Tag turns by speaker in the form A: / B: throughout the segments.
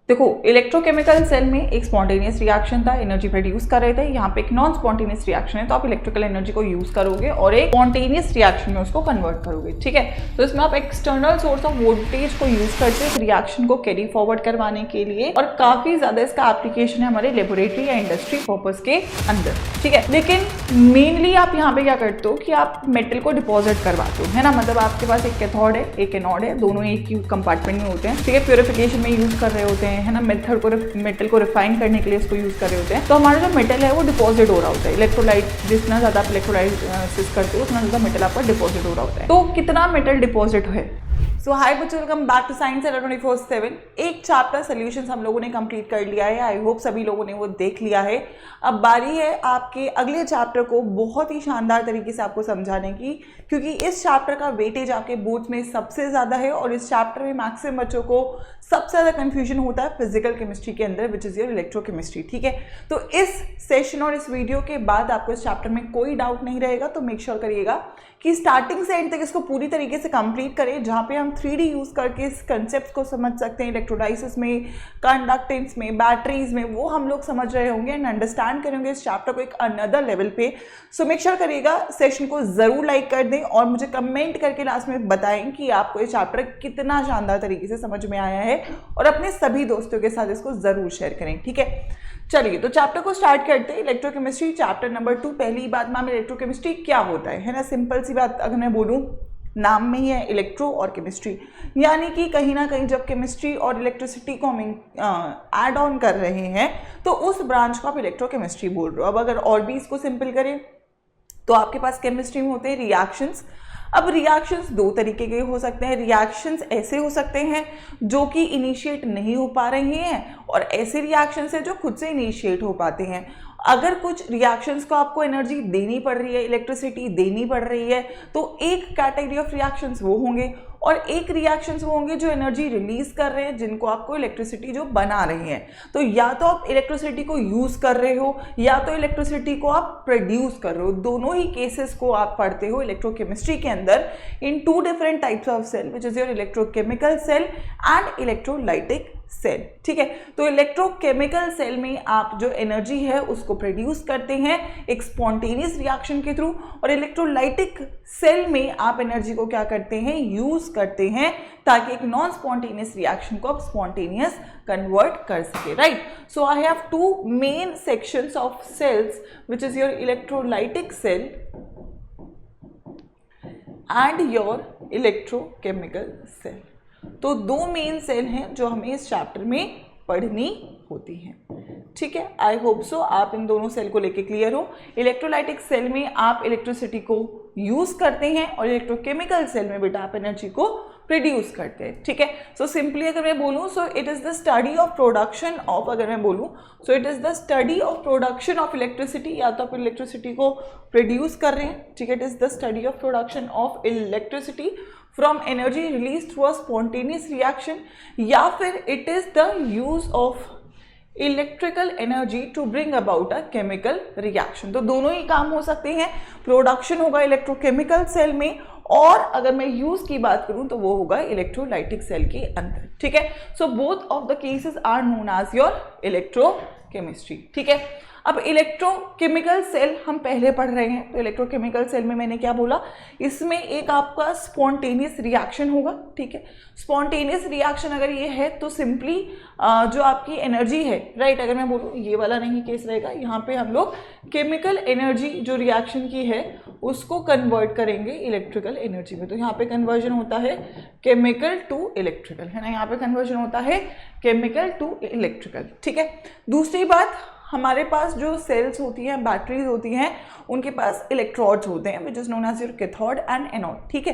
A: देखो, electrochemical cell में एक स्पॉन्टेनियस रिएक्शन था, एनर्जी प्रोड्यूस कर रहे थे। यहाँ पे एक नॉन स्पॉन्टेनियस रिएक्शन है, तो आप इलेक्ट्रिकल एनर्जी को यूज करोगे और एक स्पॉन्टेनियस रिएक्शन में उसको कन्वर्ट करोगे। ठीक है, तो इसमें आप एक्सटर्नल सोर्स ऑफ वोल्टेज को यूज करते हो इस रिएक्शन को कैरी फॉरवर्ड करवाने के लिए, और काफी ज्यादा इसका एप्लीकेशन है हमारे लेबोरेटरी या इंडस्ट्री पर्पज के अंदर। ठीक है, लेकिन मेनली आप यहाँ पे क्या करते हो कि आप मेटल को डिपॉजिट करवाते हो, है ना। मतलब आपके पास एक कैथोड है, एक एनोड है, दोनों एक ही कंपार्टमेंट में होते हैं। ठीक है, प्योरिफिकेशन में यूज कर रहे होते हैं, है ना। मेटल को रिफाइन करने के लिए इसको यूज कर रहे होते हैं। तो हमारा जो मेटल है वो डिपॉजिट हो रहा होता है। इलेक्ट्रोलाइट, जितना ज्यादा आप इलेक्ट्रोलाइसिस करते हो उतना ज्यादा मेटल आपका डिपॉजिट हो रहा होता है। तो कितना मेटल डिपॉजिट है। सो हाय बच्चों, वेलकम बैक टू साइंस 24/7। एक चैप्टर सॉल्यूशंस हम लोगों ने कंप्लीट कर लिया है। आई होप सभी लोगों ने वो देख लिया है। अब बारी है आपके अगले चैप्टर को बहुत ही शानदार तरीके से आपको समझाने की, क्योंकि इस चैप्टर का वेटेज आपके बोर्ड्स में सबसे ज़्यादा है और इस चैप्टर में मैक्सिमम बच्चों को सबसे ज़्यादा कन्फ्यूजन होता है फिजिकल केमिस्ट्री के अंदर, विच इज़ योर इलेक्ट्रोकेमिस्ट्री। ठीक है, तो इस सेशन और इस वीडियो के बाद आपको इस चैप्टर में कोई डाउट नहीं रहेगा। तो मेक श्योर करिएगा कि स्टार्टिंग से एंड तक इसको पूरी तरीके से कंप्लीट करें, जहाँ पे हम 3D यूज करके इस कंसेप्ट को समझ सकते हैं। इलेक्ट्रोलाइसिस में, कंडक्टेंस में, बैटरीज में, वो हम लोग समझ रहे होंगे एंड अंडरस्टैंड करेंगे इस चैप्टर को एक अनदर लेवल पे। सो मेक श्योर करिएगा सेशन को जरूर लाइक कर दें और मुझे कमेंट करके लास्ट में बताएं कि आपको ये चैप्टर कितना शानदार तरीके से समझ में आया है, और अपने सभी दोस्तों के साथ इसको जरूर शेयर करें। ठीक है, चलिए तो चैप्टर को स्टार्ट करते हैं। Electrochemistry chapter number 2। पहली बात, मैम इलेक्ट्रोकेमिस्ट्री क्या होता है ना। सिंपल सी बात अगर मैं बोलूँ, नाम में ही है इलेक्ट्रो और केमिस्ट्री, यानी कि कहीं ना कहीं जब केमिस्ट्री और इलेक्ट्रिसिटी को हम ऐड ऑन कर रहे हैं तो उस ब्रांच को आप इलेक्ट्रोकेमिस्ट्री बोल रहे हो। अब अगर और भी इसको सिंपल करें तो आपके पास केमिस्ट्री में होते हैं रिएक्शंस। अब रिएक्शंस दो तरीके के हो सकते हैं। रिएक्शंस ऐसे हो सकते हैं जो कि इनिशिएट नहीं हो पा रहे हैं, और ऐसे रिएक्शंस है जो खुद से इनिशिएट हो पाते हैं। अगर कुछ रिएक्शंस को आपको एनर्जी देनी पड़ रही है, इलेक्ट्रिसिटी देनी पड़ रही है, तो एक कैटेगरी ऑफ रिएक्शंस वो होंगे, और एक रिएक्शंस वो होंगे जो एनर्जी रिलीज कर रहे हैं, जिनको आपको इलेक्ट्रिसिटी जो बना रही है। तो या तो आप इलेक्ट्रिसिटी को यूज कर रहे हो या तो इलेक्ट्रिसिटी को आप प्रोड्यूस कर रहे हो। दोनों ही केसेस को आप पढ़ते हो इलेक्ट्रोकेमिस्ट्री के अंदर इन 2 different types of cell, which is your electrochemical cell and electrolytic cell. ठीक है, तो इलेक्ट्रोकेमिकल सेल में आप जो एनर्जी है उसको प्रोड्यूस करते हैं एक स्पॉन्टेनियस रिएक्शन के थ्रू, और इलेक्ट्रोलाइटिक सेल में आप एनर्जी को क्या करते हैं, यूज करते हैं, ताकि एक नॉन स्पॉन्टेनियस रिएक्शन को आप स्पॉन्टेनियस कन्वर्ट कर सके। Right, so I have 2 main sections of cells, which is your electrolytic cell and your electrochemical cell. तो 2 मेन सेल हैं जो हमें इस चैप्टर में पढ़नी होती हैं। ठीक है, आई होप सो आप इन दोनों सेल को लेके क्लियर हो। इलेक्ट्रोलाइटिक सेल में आप इलेक्ट्रिसिटी को यूज करते हैं और इलेक्ट्रोकेमिकल सेल में बेटा आप एनर्जी को प्रोड्यूस करते हैं। ठीक है, सो सिंपली अगर मैं बोलूँ, so it is the study of production of, अगर मैं बोलूँ so it is the study of production of electricity. या तो आप इलेक्ट्रिसिटी को प्रोड्यूस कर रहे हैं, ठीक है, it is the study of production of electricity from energy released through a spontaneous reaction, या फिर it is the use of electrical energy to bring about a chemical reaction। तो दोनों ही काम हो सकते हैं। प्रोडक्शन होगा इलेक्ट्रोकेमिकल सेल में, और अगर मैं यूज की बात करूं तो वो होगा इलेक्ट्रोलाइटिक सेल के अंदर। ठीक है, so both of the cases are known as your electrochemistry. ठीक है, अब इलेक्ट्रोकेमिकल सेल हम पहले पढ़ रहे हैं, तो इलेक्ट्रोकेमिकल सेल में मैंने क्या बोला, इसमें एक आपका स्पॉन्टेनियस रिएक्शन होगा। ठीक है, स्पॉन्टेनियस रिएक्शन अगर ये है तो सिंपली जो आपकी एनर्जी है, राइट, अगर मैं बोलूँ ये वाला नहीं केस रहेगा, यहाँ पे हम लोग केमिकल एनर्जी जो रिएक्शन की है उसको कन्वर्ट करेंगे इलेक्ट्रिकल एनर्जी में। तो यहाँ पे कन्वर्जन होता है केमिकल टू इलेक्ट्रिकल, है ना, यहाँ पे कन्वर्जन होता है केमिकल टू इलेक्ट्रिकल। ठीक है, दूसरी बात, हमारे पास जो सेल्स होती हैं, बैटरीज होती हैं, उनके पास इलेक्ट्रोड्स होते हैं, which is known as your cathode and anode. ठीक है,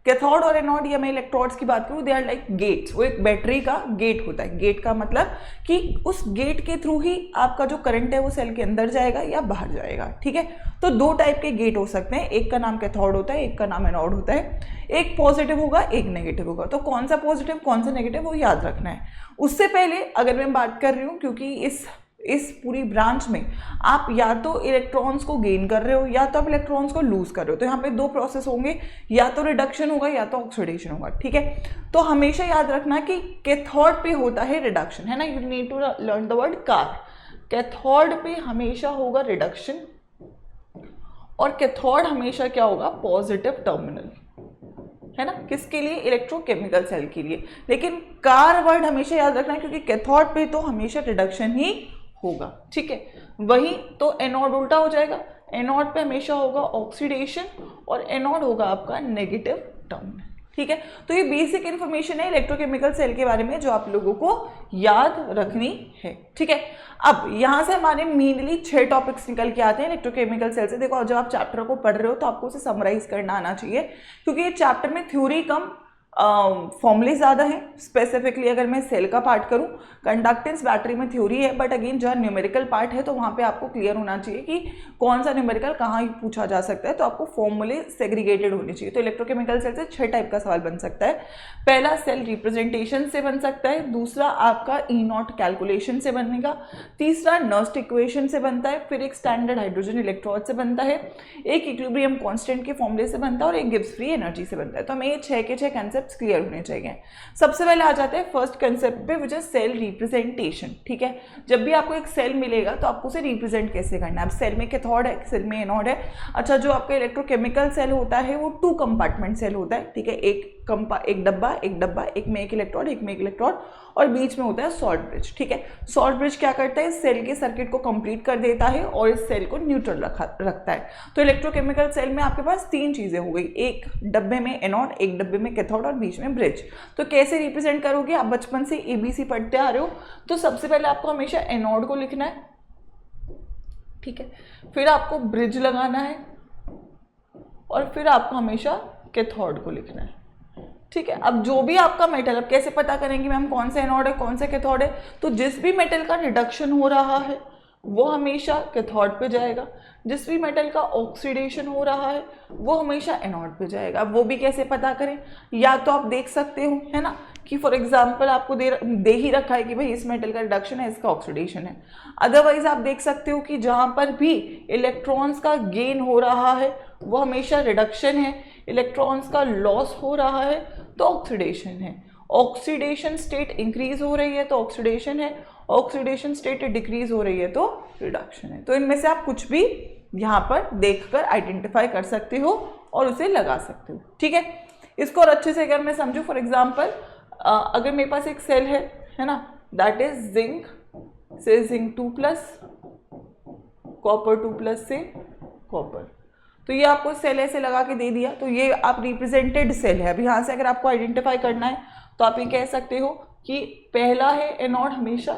A: कैथोड और एनोड, या मैं इलेक्ट्रोड्स की बात करूँ, दे आर लाइक गेट्स। वो एक बैटरी का गेट होता है। गेट का मतलब कि उस गेट के थ्रू ही आपका जो करंट है वो सेल के अंदर जाएगा या बाहर जाएगा। ठीक है, तो 2 टाइप के गेट हो सकते हैं, एक का नाम कैथोड होता है, एक का नाम एनोड होता है। एक पॉजिटिव होगा, एक नेगेटिव होगा। तो कौन सा पॉजिटिव कौन सा नेगेटिव वो याद रखना है। उससे पहले अगर मैं बात कर रही हूँ, क्योंकि इस इस पूरी ब्रांच में आप या तो इलेक्ट्रॉन्स को गेन कर रहे हो या तो आप इलेक्ट्रॉन्स को लूज कर रहे हो। तो यहाँ पे दो प्रोसेस होंगे, या तो रिडक्शन होगा या तो ऑक्सीडेशन होगा, ठीक है। तो हमेशा याद रखना कि कैथोड पे होता है रिडक्शन, है ना, you need to learn the word car. Cathode पे हमेशा होगा रिडक्शन और कैथोड हमेशा क्या होगा, पॉजिटिव टर्मिनल, है ना, किसके लिए, इलेक्ट्रोकेमिकल सेल के लिए। लेकिन कार वर्ड हमेशा याद रखना है क्योंकि कैथोड पे तो हमेशा रिडक्शन ही होगा, ठीक है। वही तो एनोड उल्टा हो जाएगा, एनोड पे हमेशा होगा ऑक्सीडेशन और एनोड होगा आपका नेगेटिव टर्मिनल, ठीक है। तो ये बेसिक इन्फॉर्मेशन है इलेक्ट्रोकेमिकल सेल के बारे में जो आप लोगों को याद रखनी है, ठीक है। अब यहाँ से हमारे मेनली 6 टॉपिक्स निकल के आते हैं इलेक्ट्रोकेमिकल सेल से। देखो जब आप चैप्टर को पढ़ रहे हो तो आपको उसे समराइज करना आना चाहिए, क्योंकि ये चैप्टर में थ्योरी कम फॉर्मूले ज़्यादा है। स्पेसिफिकली अगर मैं सेल का पार्ट करूं, कंडक्टेंस बैटरी में थ्योरी है, बट अगेन जहाँ न्यूमेरिकल पार्ट है तो वहाँ पे आपको क्लियर होना चाहिए कि कौन सा न्यूमेरिकल कहाँ पूछा जा सकता है, तो आपको फॉर्मूले सेग्रीगेटेड होने चाहिए। तो इलेक्ट्रोकेमिकल सेल से 6 टाइप का सवाल बन सकता है। पहला सेल रिप्रेजेंटेशन से बन सकता है, दूसरा आपका E0 कैलकुलेशन से बनेगा, तीसरा नर्स्ट इक्वेशन से बनता है, फिर एक स्टैंडर्ड हाइड्रोजन इलेक्ट्रोड से बनता है, एक इक्विलिब्रियम कांस्टेंट के फॉर्मूले से बनता है और एक गिब्स फ्री एनर्जी से बनता है। तो हमें ये 6 के 6 कंसेप्ट क्लियर होने चाहिए। सबसे पहले आ जाते हैं फर्स्ट कंसेप्ट पे, विच इज सेल रिप्रेजेंटेशन, ठीक है। जब भी आपको एक सेल मिलेगा तो आपको उसे रिप्रेजेंट कैसे करना है। अब सेल में कैथोड है, सेल में एनोड है। अच्छा, जो आपका इलेक्ट्रोकेमिकल सेल होता है वो 2 कंपार्टमेंट सेल होता है, ठीक है। एक डब्बा, एक में एक इलेक्ट्रोड और बीच में होता है सॉल्ट ब्रिज, ठीक है। सॉल्ट ब्रिज क्या करता है, सेल के सर्किट को कंप्लीट कर देता है और इस सेल को न्यूट्रल रखता है। तो इलेक्ट्रोकेमिकल सेल में आपके पास 3 चीजें हो गई, एक डब्बे में एनोड, एक डब्बे में कैथोड और बीच में ब्रिज। तो कैसे रिप्रेजेंट करोगे, आप बचपन से ABC पढ़ते आ रहे हो, तो सबसे पहले आपको हमेशा एनोड को लिखना है, ठीक है, फिर आपको ब्रिज लगाना है और फिर आपको हमेशा कैथोड को लिखना है, ठीक है। अब जो भी आपका मेटल, अब कैसे पता करेंगे मैम कौन सा एनोड है कौन सा कैथोड है, तो जिस भी मेटल का रिडक्शन हो रहा है वो हमेशा कैथोड पे जाएगा, जिस भी मेटल का ऑक्सीडेशन हो रहा है वो हमेशा एनोड पे जाएगा। अब वो भी कैसे पता करें, या तो आप देख सकते हो, है ना, कि फॉर एग्जांपल आपको दे ही रखा है कि भाई इस मेटल का रिडक्शन है, इसका ऑक्सीडेशन है। अदरवाइज आप देख सकते हो कि जहाँ पर भी इलेक्ट्रॉन्स का गेन हो रहा है वो हमेशा रिडक्शन है, इलेक्ट्रॉन्स का लॉस हो रहा है तो ऑक्सीडेशन है। ऑक्सीडेशन स्टेट इंक्रीज हो रही है तो ऑक्सीडेशन है, ऑक्सीडेशन स्टेट डिक्रीज हो रही है तो रिडक्शन है। तो इनमें से आप कुछ भी यहाँ पर देखकर आइडेंटिफाई कर सकते हो और उसे लगा सकते हो, ठीक है। इसको और अच्छे से अगर मैं समझूं, फॉर एग्जांपल अगर मेरे पास एक सेल है ना, दैट इज जिंक से जिंक 2+, कॉपर 2+ से कॉपर, तो ये आपको सेल ऐसे लगा के दे दिया, तो ये आप रिप्रेजेंटेड सेल है। अब यहाँ से अगर आपको आइडेंटिफाई करना है तो आप ये कह सकते हो कि पहला है एनोड हमेशा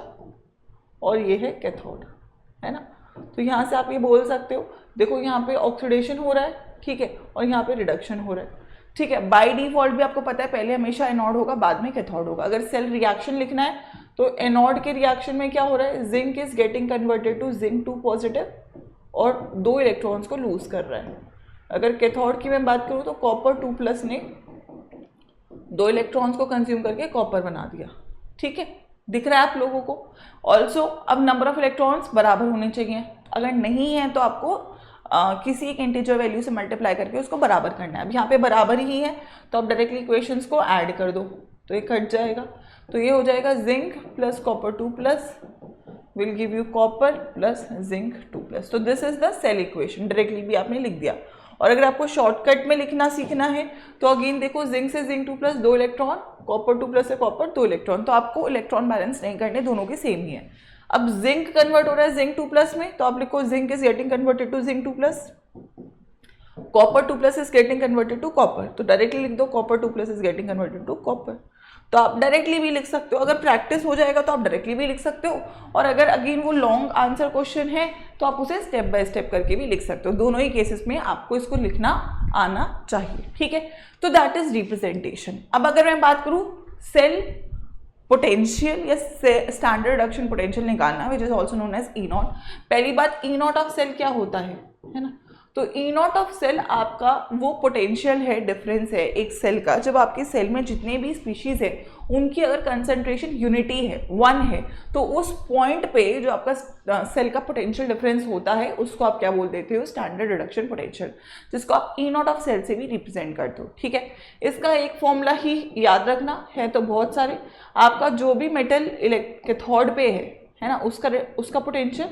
A: और ये है कैथोड, है ना। तो यहाँ से आप ये बोल सकते हो, देखो यहाँ पे ऑक्सीडेशन हो रहा है, ठीक है, और यहाँ पे रिडक्शन हो रहा है, ठीक है। बाय डिफॉल्ट भी आपको पता है पहले हमेशा एनोड होगा बाद में कैथोड होगा। अगर सेल रिएक्शन लिखना है तो एनोड के रिएक्शन में क्या हो रहा है, zinc is getting converted to zinc 2+ और 2 इलेक्ट्रॉन्स को लूज कर रहा है। अगर कैथोड की मैं बात करूँ तो कॉपर 2+ ने 2 इलेक्ट्रॉन्स को कंज्यूम करके कॉपर बना दिया, ठीक है, दिख रहा है आप लोगों को। ऑल्सो अब नंबर ऑफ इलेक्ट्रॉन्स बराबर होने चाहिए, अगर नहीं है तो आपको किसी एक इंटीजर वैल्यू से मल्टीप्लाई करके उसको बराबर करना है। अब यहाँ पे बराबर ही है तो आप डायरेक्टली इक्वेशंस को ऐड कर दो तो ये कट जाएगा, तो ये हो जाएगा zinc plus copper 2+ will give you copper plus zinc 2+। तो this is the cell equation, directly भी आपने लिख दिया। और अगर आपको शॉर्टकट में लिखना सीखना है तो अगेन देखो, जिंक से जिंक 2+, 2 इलेक्ट्रॉन, कॉपर 2+ से कॉपर 2 इलेक्ट्रॉन, तो आपको इलेक्ट्रॉन बैलेंस नहीं करने, दोनों के सेम ही है। अब जिंक कन्वर्ट हो रहा है जिंक 2+ में, तो आप लिखो zinc is getting converted to zinc 2+, copper 2+ is getting converted to copper, तो डायरेक्टली लिख दो copper 2+ is getting converted to copper. तो आप डायरेक्टली भी लिख सकते हो, अगर प्रैक्टिस हो जाएगा तो आप डायरेक्टली भी लिख सकते हो, और अगर अगेन वो लॉन्ग आंसर क्वेश्चन है तो आप उसे स्टेप बाय स्टेप करके भी लिख सकते हो। दोनों ही केसेस में आपको इसको लिखना आना चाहिए, ठीक है। तो दैट इज रिप्रेजेंटेशन। अब अगर मैं बात करूँ सेल पोटेंशियल या स्टैंडर्ड रिडक्शन पोटेंशियल निकालना, which is also known as E0। पहली बात, E0 ऑफ सेल क्या होता है ना, तो ई नॉट ऑफ सेल आपका वो पोटेंशियल है, डिफरेंस है एक सेल का, जब आपके सेल में जितने भी स्पीशीज है उनकी अगर कंसंट्रेशन यूनिटी है, 1 है, तो उस पॉइंट पे जो आपका सेल का पोटेंशियल डिफरेंस होता है उसको आप क्या बोल देते हो, स्टैंडर्ड रिडक्शन पोटेंशियल, जिसको आप ई नॉट ऑफ सेल से भी रिप्रेजेंट करते हो। ठीक है, इसका एक फॉर्मूला ही याद रखना है, तो बहुत सारे, आपका जो भी मेटल कैथोड पे है ना, उसका पोटेंशियल,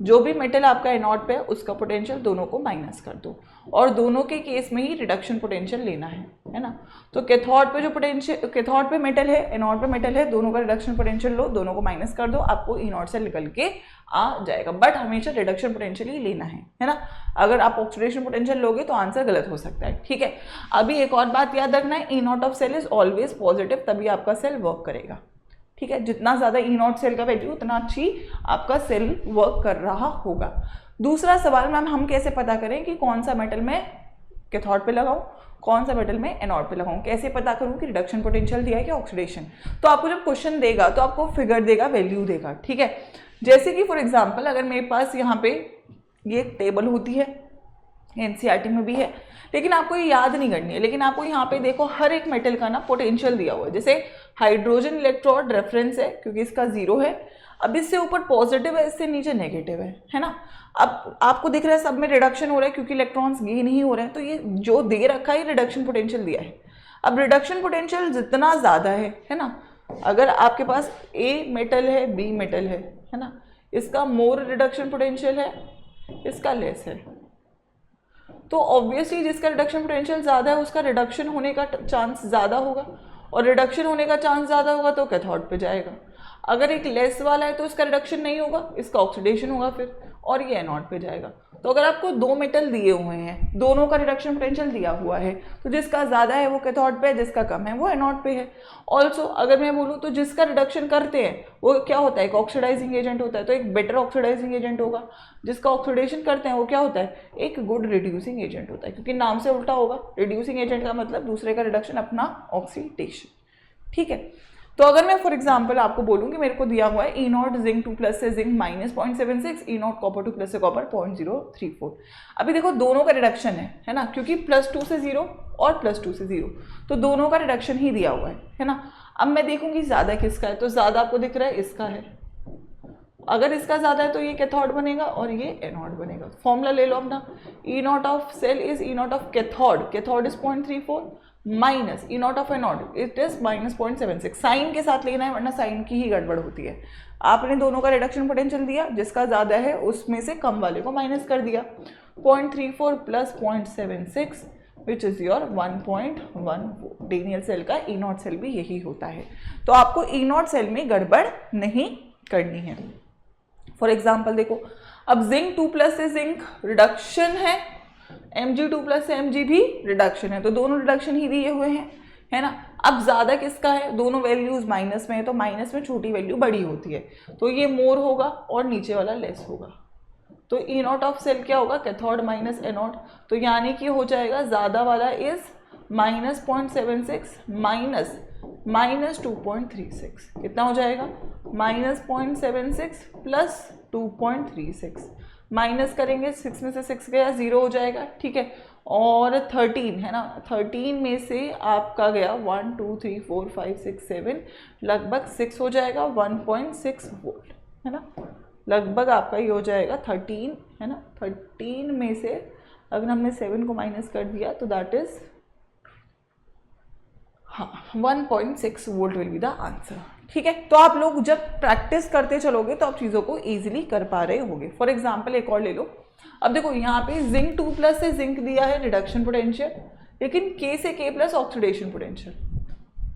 A: जो भी मेटल आपका एनोड पे है उसका पोटेंशियल, दोनों को माइनस कर दो, और दोनों के केस में ही रिडक्शन पोटेंशियल लेना है ना। तो कैथोड पे जो पोटेंशियल, कैथोड पे मेटल है, एनोड पे मेटल है, दोनों का रिडक्शन पोटेंशियल लो, दोनों को माइनस कर दो, आपको ई नॉट से निकल के आ जाएगा। बट हमेशा रिडक्शन पोटेंशियल ही लेना है ना। अगर आप ऑक्सीडेशन पोटेंशियल लोगे तो आंसर गलत हो सकता है। ठीक है, अभी एक और बात याद रखना है, E not of cell is always positive, तभी आपका सेल वर्क करेगा। ठीक है, जितना ज़्यादा ई नॉट सेल का वैल्यू उतना अच्छी आपका सेल वर्क कर रहा होगा। दूसरा सवाल, मैम हम कैसे पता करें कि कौन सा मेटल मैं कैथोड पे लगाऊं, कौन सा मेटल मैं एनोड पे लगाऊं, कैसे पता करूं कि रिडक्शन पोटेंशियल दिया है कि ऑक्सीडेशन। तो आपको जब क्वेश्चन देगा तो आपको फिगर देगा, वैल्यू देगा। ठीक है, जैसे कि फॉर एग्जाम्पल अगर मेरे पास यहाँ पे ये टेबल होती है, एनसीईआरटी में भी है, लेकिन आपको ये याद नहीं करनी है, लेकिन आपको यहाँ पे देखो हर एक मेटल का ना पोटेंशियल दिया हुआ है। जैसे हाइड्रोजन इलेक्ट्रोड रेफरेंस है क्योंकि इसका 0 है, अब इससे ऊपर पॉजिटिव है, इससे नीचे नेगेटिव है ना। अब आपको दिख रहा है सब में रिडक्शन हो रहा है क्योंकि इलेक्ट्रॉन्स गेन ही हो रहे हैं, तो ये जो दे रखा है रिडक्शन पोटेंशियल दिया है। अब रिडक्शन पोटेंशियल जितना ज़्यादा है ना, अगर आपके पास ए मेटल है, बी मेटल है ना, इसका मोर रिडक्शन पोटेंशियल है, इसका लेस है, तो ऑब्वियसली जिसका रिडक्शन पोटेंशियल ज़्यादा है उसका रिडक्शन होने का चांस ज़्यादा होगा, और रिडक्शन होने का चांस ज़्यादा होगा तो कैथोड पे जाएगा। अगर एक लेस वाला है तो इसका रिडक्शन नहीं होगा, इसका ऑक्सीडेशन होगा फिर, और ये एनोड पे जाएगा। तो अगर आपको 2 मेटल दिए हुए हैं, दोनों का रिडक्शन पोटेंशियल दिया हुआ है, तो जिसका ज़्यादा है वो कैथोड पे है, जिसका कम है वो एनोड पे है। ऑल्सो अगर मैं बोलूँ तो जिसका रिडक्शन करते हैं वो क्या होता है, एक ऑक्सीडाइजिंग एजेंट होता है, तो एक बेटर ऑक्सीडाइजिंग एजेंट होगा। जिसका ऑक्सीडेशन करते हैं वो क्या होता है, एक गुड रिड्यूसिंग एजेंट होता है, क्योंकि नाम से उल्टा होगा। रिड्यूसिंग एजेंट का मतलब दूसरे का रिडक्शन, अपना ऑक्सीडेशन। ठीक है, तो अगर मैं फॉर एग्जांपल आपको बोलूँ कि मेरे को दिया हुआ है ई नॉट जिंक 2 प्लस से zinc -0.76, E not copper 2 plus से कॉपर 0.034। अभी देखो दोनों का रिडक्शन है ना, क्योंकि +2 से 0 और +2 से 0, तो दोनों का रिडक्शन ही दिया हुआ है ना। अब मैं देखूंगी ज़्यादा किसका है, तो ज़्यादा आपको दिख रहा है इसका है। अगर इसका ज़्यादा है तो ये कैथोड बनेगा और ये एनोड बनेगा। फॉर्मूला ले लो अपना, E not of cell is E not of cathode, cathode is 0.34 minus E not of anode it is -0.76। Sign के साथ लेना है वरना साइन की ही गड़बड़ होती है। आपने दोनों का रिडक्शन पोटेंशियल दिया, जिसका ज़्यादा है उसमें से कम वाले को माइनस कर दिया। 0.34 plus 0.76 which is your 1.1। Daniell cell का ई नॉट सेल भी यही होता है। तो आपको ई नॉट सेल में गड़बड़ नहीं करनी है। फॉर एग्जाम्पल देखो, अब जिंक 2 प्लस से जिंक रिडक्शन है, Mg2 प्लस से Mg भी रिडक्शन है, तो दोनों रिडक्शन ही दिए हुए हैं, है ना। अब ज़्यादा किसका है, दोनों वैल्यूज माइनस में है, तो माइनस में छोटी वैल्यू बड़ी होती है, तो ये मोर होगा और नीचे वाला लेस होगा। तो ई नॉट ऑफ सेल क्या होगा, कैथोड माइनस एनोड, तो यानी कि हो जाएगा ज़्यादा वाला इज -0.76 माइनस 2.36। कितना हो जाएगा, -0.76 प्लस 2.36। माइनस करेंगे, 6 में से 6 गया 0 हो जाएगा। ठीक है, और 13 है ना, 13 में से आपका गया 1 2 3 4 5 6 7, लगभग 6 हो जाएगा, 1.6 वोल्ट है ना। लगभग आपका ये हो जाएगा 13 है ना। 13 में से अगर हमने 7 को माइनस कर दिया तो that is 1.6 volt will be the answer. ठीक है, तो आप लोग जब प्रैक्टिस करते चलोगे तो आप चीज़ों को ईजिली कर पा रहे होगे। फॉर एग्जाम्पल एक और ले लो, अब देखो यहाँ पे जिंक 2 प्लस से जिंक दिया है रिडक्शन पोटेंशियल, लेकिन K से K प्लस ऑक्सीडेशन पोटेंशियल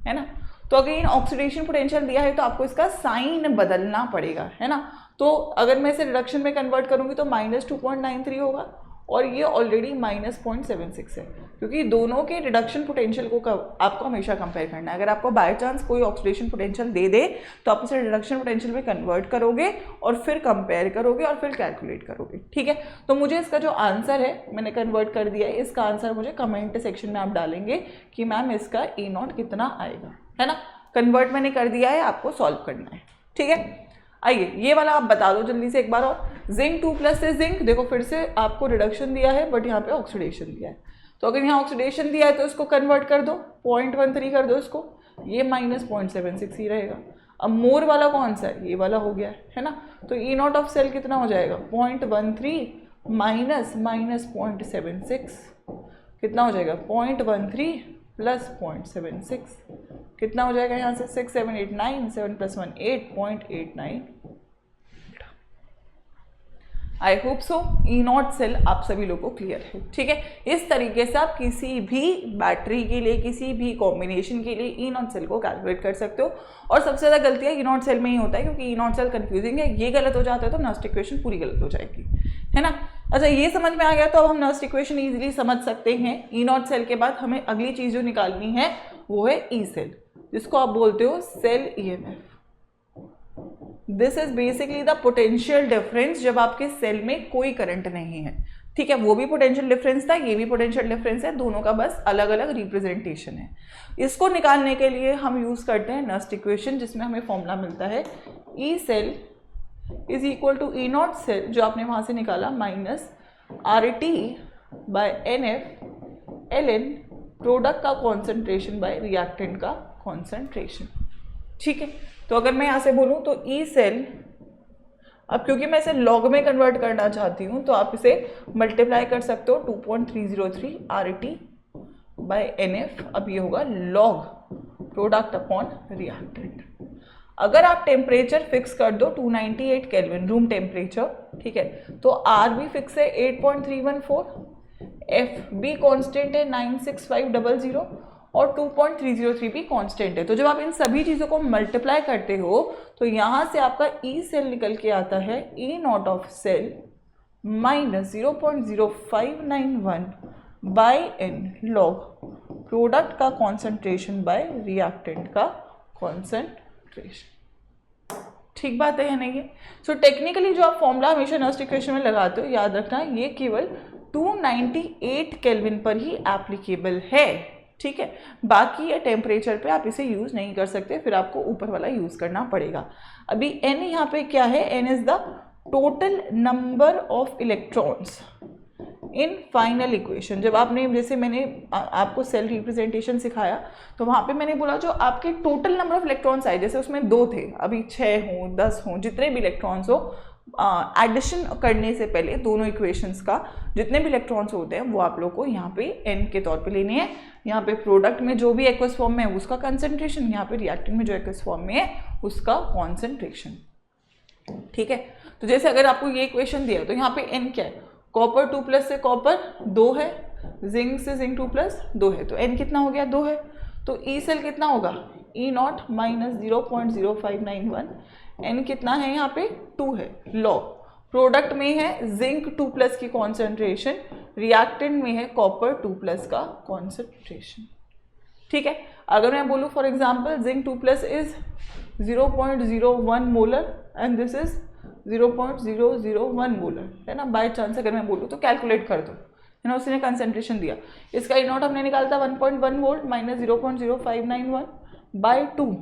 A: है ना। तो अगेन ऑक्सीडेशन पोटेंशियल दिया है तो आपको इसका साइन बदलना पड़ेगा, है ना। तो अगर मैं इसे रिडक्शन में कन्वर्ट करूँगी तो -2.93 होगा, और ये ऑलरेडी -0.76 है, क्योंकि दोनों के रिडक्शन पोटेंशियल को आपको हमेशा कंपेयर करना है। अगर आपको बाय चांस कोई ऑक्सीडेशन पोटेंशियल दे दे तो आप उसे रिडक्शन पोटेंशियल में कन्वर्ट करोगे और फिर कंपेयर करोगे और फिर कैलकुलेट करोगे। ठीक है, तो मुझे इसका जो आंसर है मैंने कन्वर्ट कर दिया है, इसका आंसर मुझे कमेंट सेक्शन में आप डालेंगे कि मैम इसका ई नॉट कितना आएगा, है ना। कन्वर्ट मैंने कर दिया है, आपको सॉल्व करना है। ठीक है, आइए ये वाला आप बता दो जल्दी से एक बार और। जिंक 2+ से जिंक, देखो फिर से आपको रिडक्शन दिया है बट यहाँ पे ऑक्सीडेशन दिया है, तो अगर यहाँ ऑक्सीडेशन दिया है तो इसको कन्वर्ट कर दो, 0.13 कर दो इसको, ये -0.76 ही रहेगा। अब मोर वाला कौन सा है, ये वाला हो गया है ना, तो ई नॉट ऑफ सेल कितना हो जाएगा 0.13 माइनस -0.76 कितना हो जाएगा 0.13 प्लस 0.76 कितना हो जाएगा यहाँ से 6 7 8 9 7 + 1 8 0.89। I hope so E not cell आप सभी लोगों को क्लियर है, ठीक है। इस तरीके से आप किसी भी बैटरी के लिए, किसी भी कॉम्बिनेशन के लिए ई नॉट सेल को कैलकुलेट कर सकते हो। और सबसे ज़्यादा गलतियाँ ई नॉट सेल में ही होता है, क्योंकि ई नॉट सेल कंफ्यूजिंग है, ये गलत हो जाता है तो नर्स्ट इक्वेशन पूरी गलत हो जाएगी, है ना। अच्छा, ये समझ में आ गया तो अब हम नर्स्ट इक्वेशन ईजिली समझ सकते हैं। ई नॉट सेल के बाद हमें अगली चीज़ जो निकालनी है वो है ई सेल, जिसको आप बोलते हो cell EMF. This is basically the potential difference जब आपके सेल में कोई करंट नहीं है, ठीक है। वो भी पोटेंशियल डिफरेंस था, ये भी पोटेंशियल डिफरेंस है, दोनों का बस अलग अलग रिप्रेजेंटेशन है। इसको निकालने के लिए हम यूज करते हैं नर्स्ट इक्वेशन, जिसमें हमें फॉर्मूला मिलता है E cell is equal to E not cell, जो आपने वहां से निकाला, minus RT by NF ln product का कॉन्सेंट्रेशन बाय रिएक्टेंट का कॉन्सेंट्रेशन, ठीक है। तो अगर मैं यहाँ से बोलूँ तो ई सेल, अब क्योंकि मैं इसे लॉग में कन्वर्ट करना चाहती हूँ तो आप इसे मल्टीप्लाई कर सकते हो 2.303 RT बाय NF, अब ये होगा लॉग प्रोडक्ट अपॉन रिएक्टेंट। अगर आप टेम्परेचर फिक्स कर दो 298 केल्विन रूम टेम्परेचर, ठीक है, तो R भी फिक्स है 8.314, F भी कॉन्स्टेंट है 96500 और 2.303 भी कांस्टेंट है। तो जब आप इन सभी चीज़ों को मल्टीप्लाई करते हो तो यहाँ से आपका ई सेल निकल के आता है E not of cell minus 0.0591 by N log product का कॉन्सेंट्रेशन बाय रिएक्टेंट का कॉन्सेंट्रेशन। ठीक बात है या नहीं है? सो टेक्निकली जो आप फॉर्मूला हमेशा नर्स्ट इक्वेशन में लगाते हो, याद रखना ये केवल 298 केल्विन पर ही एप्लीकेबल है, ठीक है। बाकी ये टेम्परेचर पे आप इसे यूज़ नहीं कर सकते, फिर आपको ऊपर वाला यूज़ करना पड़ेगा। अभी n यहाँ पे क्या है, n is the total number of electrons in final equation. जब आपने, जैसे मैंने आपको सेल रिप्रेजेंटेशन सिखाया तो वहाँ पे मैंने बोला जो आपके टोटल नंबर ऑफ इलेक्ट्रॉन्स आए, जैसे उसमें 2 थे, अभी 6 हों 10 हों, जितने भी इलेक्ट्रॉन्स हो, एडिशन करने से पहले दोनों इक्वेशंस का जितने भी इलेक्ट्रॉन्स होते हैं वो आप लोग को यहाँ पे n के तौर पे लेने हैं। यहाँ पे प्रोडक्ट में जो भी एक्वस फॉर्म में है उसका कंसंट्रेशन, यहाँ पे रिएक्टेंट में जो एक्वस फॉर्म में है उसका कॉन्सेंट्रेशन, ठीक है। तो जैसे अगर आपको ये इक्वेशन दिया तो यहाँ पे n क्या है, कॉपर 2+ से कॉपर 2 है, जिंक से जिंक 2+ 2 है, तो n कितना हो गया 2 है। तो ई सेल कितना होगा, ई नॉट माइनस 0.0591, n कितना है यहाँ पे 2 है, लॉग प्रोडक्ट में है जिंक 2+ की कॉन्सेंट्रेशन, रिएक्टेंट में है कॉपर 2+ का कॉन्सेंट्रेशन, ठीक है। अगर मैं बोलूँ for example zinc 2+ is 0.01 molar and this is 0.001 molar, है ना। बाय चांस अगर मैं बोलूँ तो कैलकुलेट कर दो, है ना, उसने कंसेंट्रेशन दिया, इसका ई नॉट हमने निकालता 1.1 volt minus 0.0591 by 2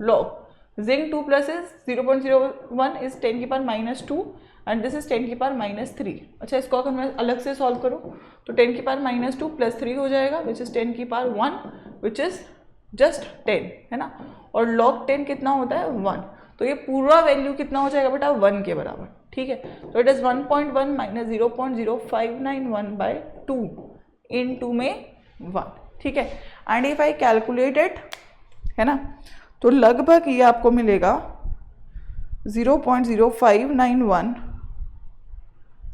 A: log zinc 2+ is 0.01 is 10 की पावर -2 एंड दिस इज 10 की पावर -3। अच्छा, इसको अगर मैं अलग से सॉल्व करूँ तो 10 की पावर -2 + 3 हो जाएगा विच इज 10 की पावर 1 विच इज जस्ट 10, है ना। और log 10 कितना होता है 1, तो ये पूरा वैल्यू कितना हो जाएगा बेटा 1 के बराबर, ठीक है। तो इट इज 1.1 माइनस 0.0591 बाय 2 इन 2 में 1, ठीक है। And if I calculate it, है ना, तो लगभग ये आपको मिलेगा 0.0591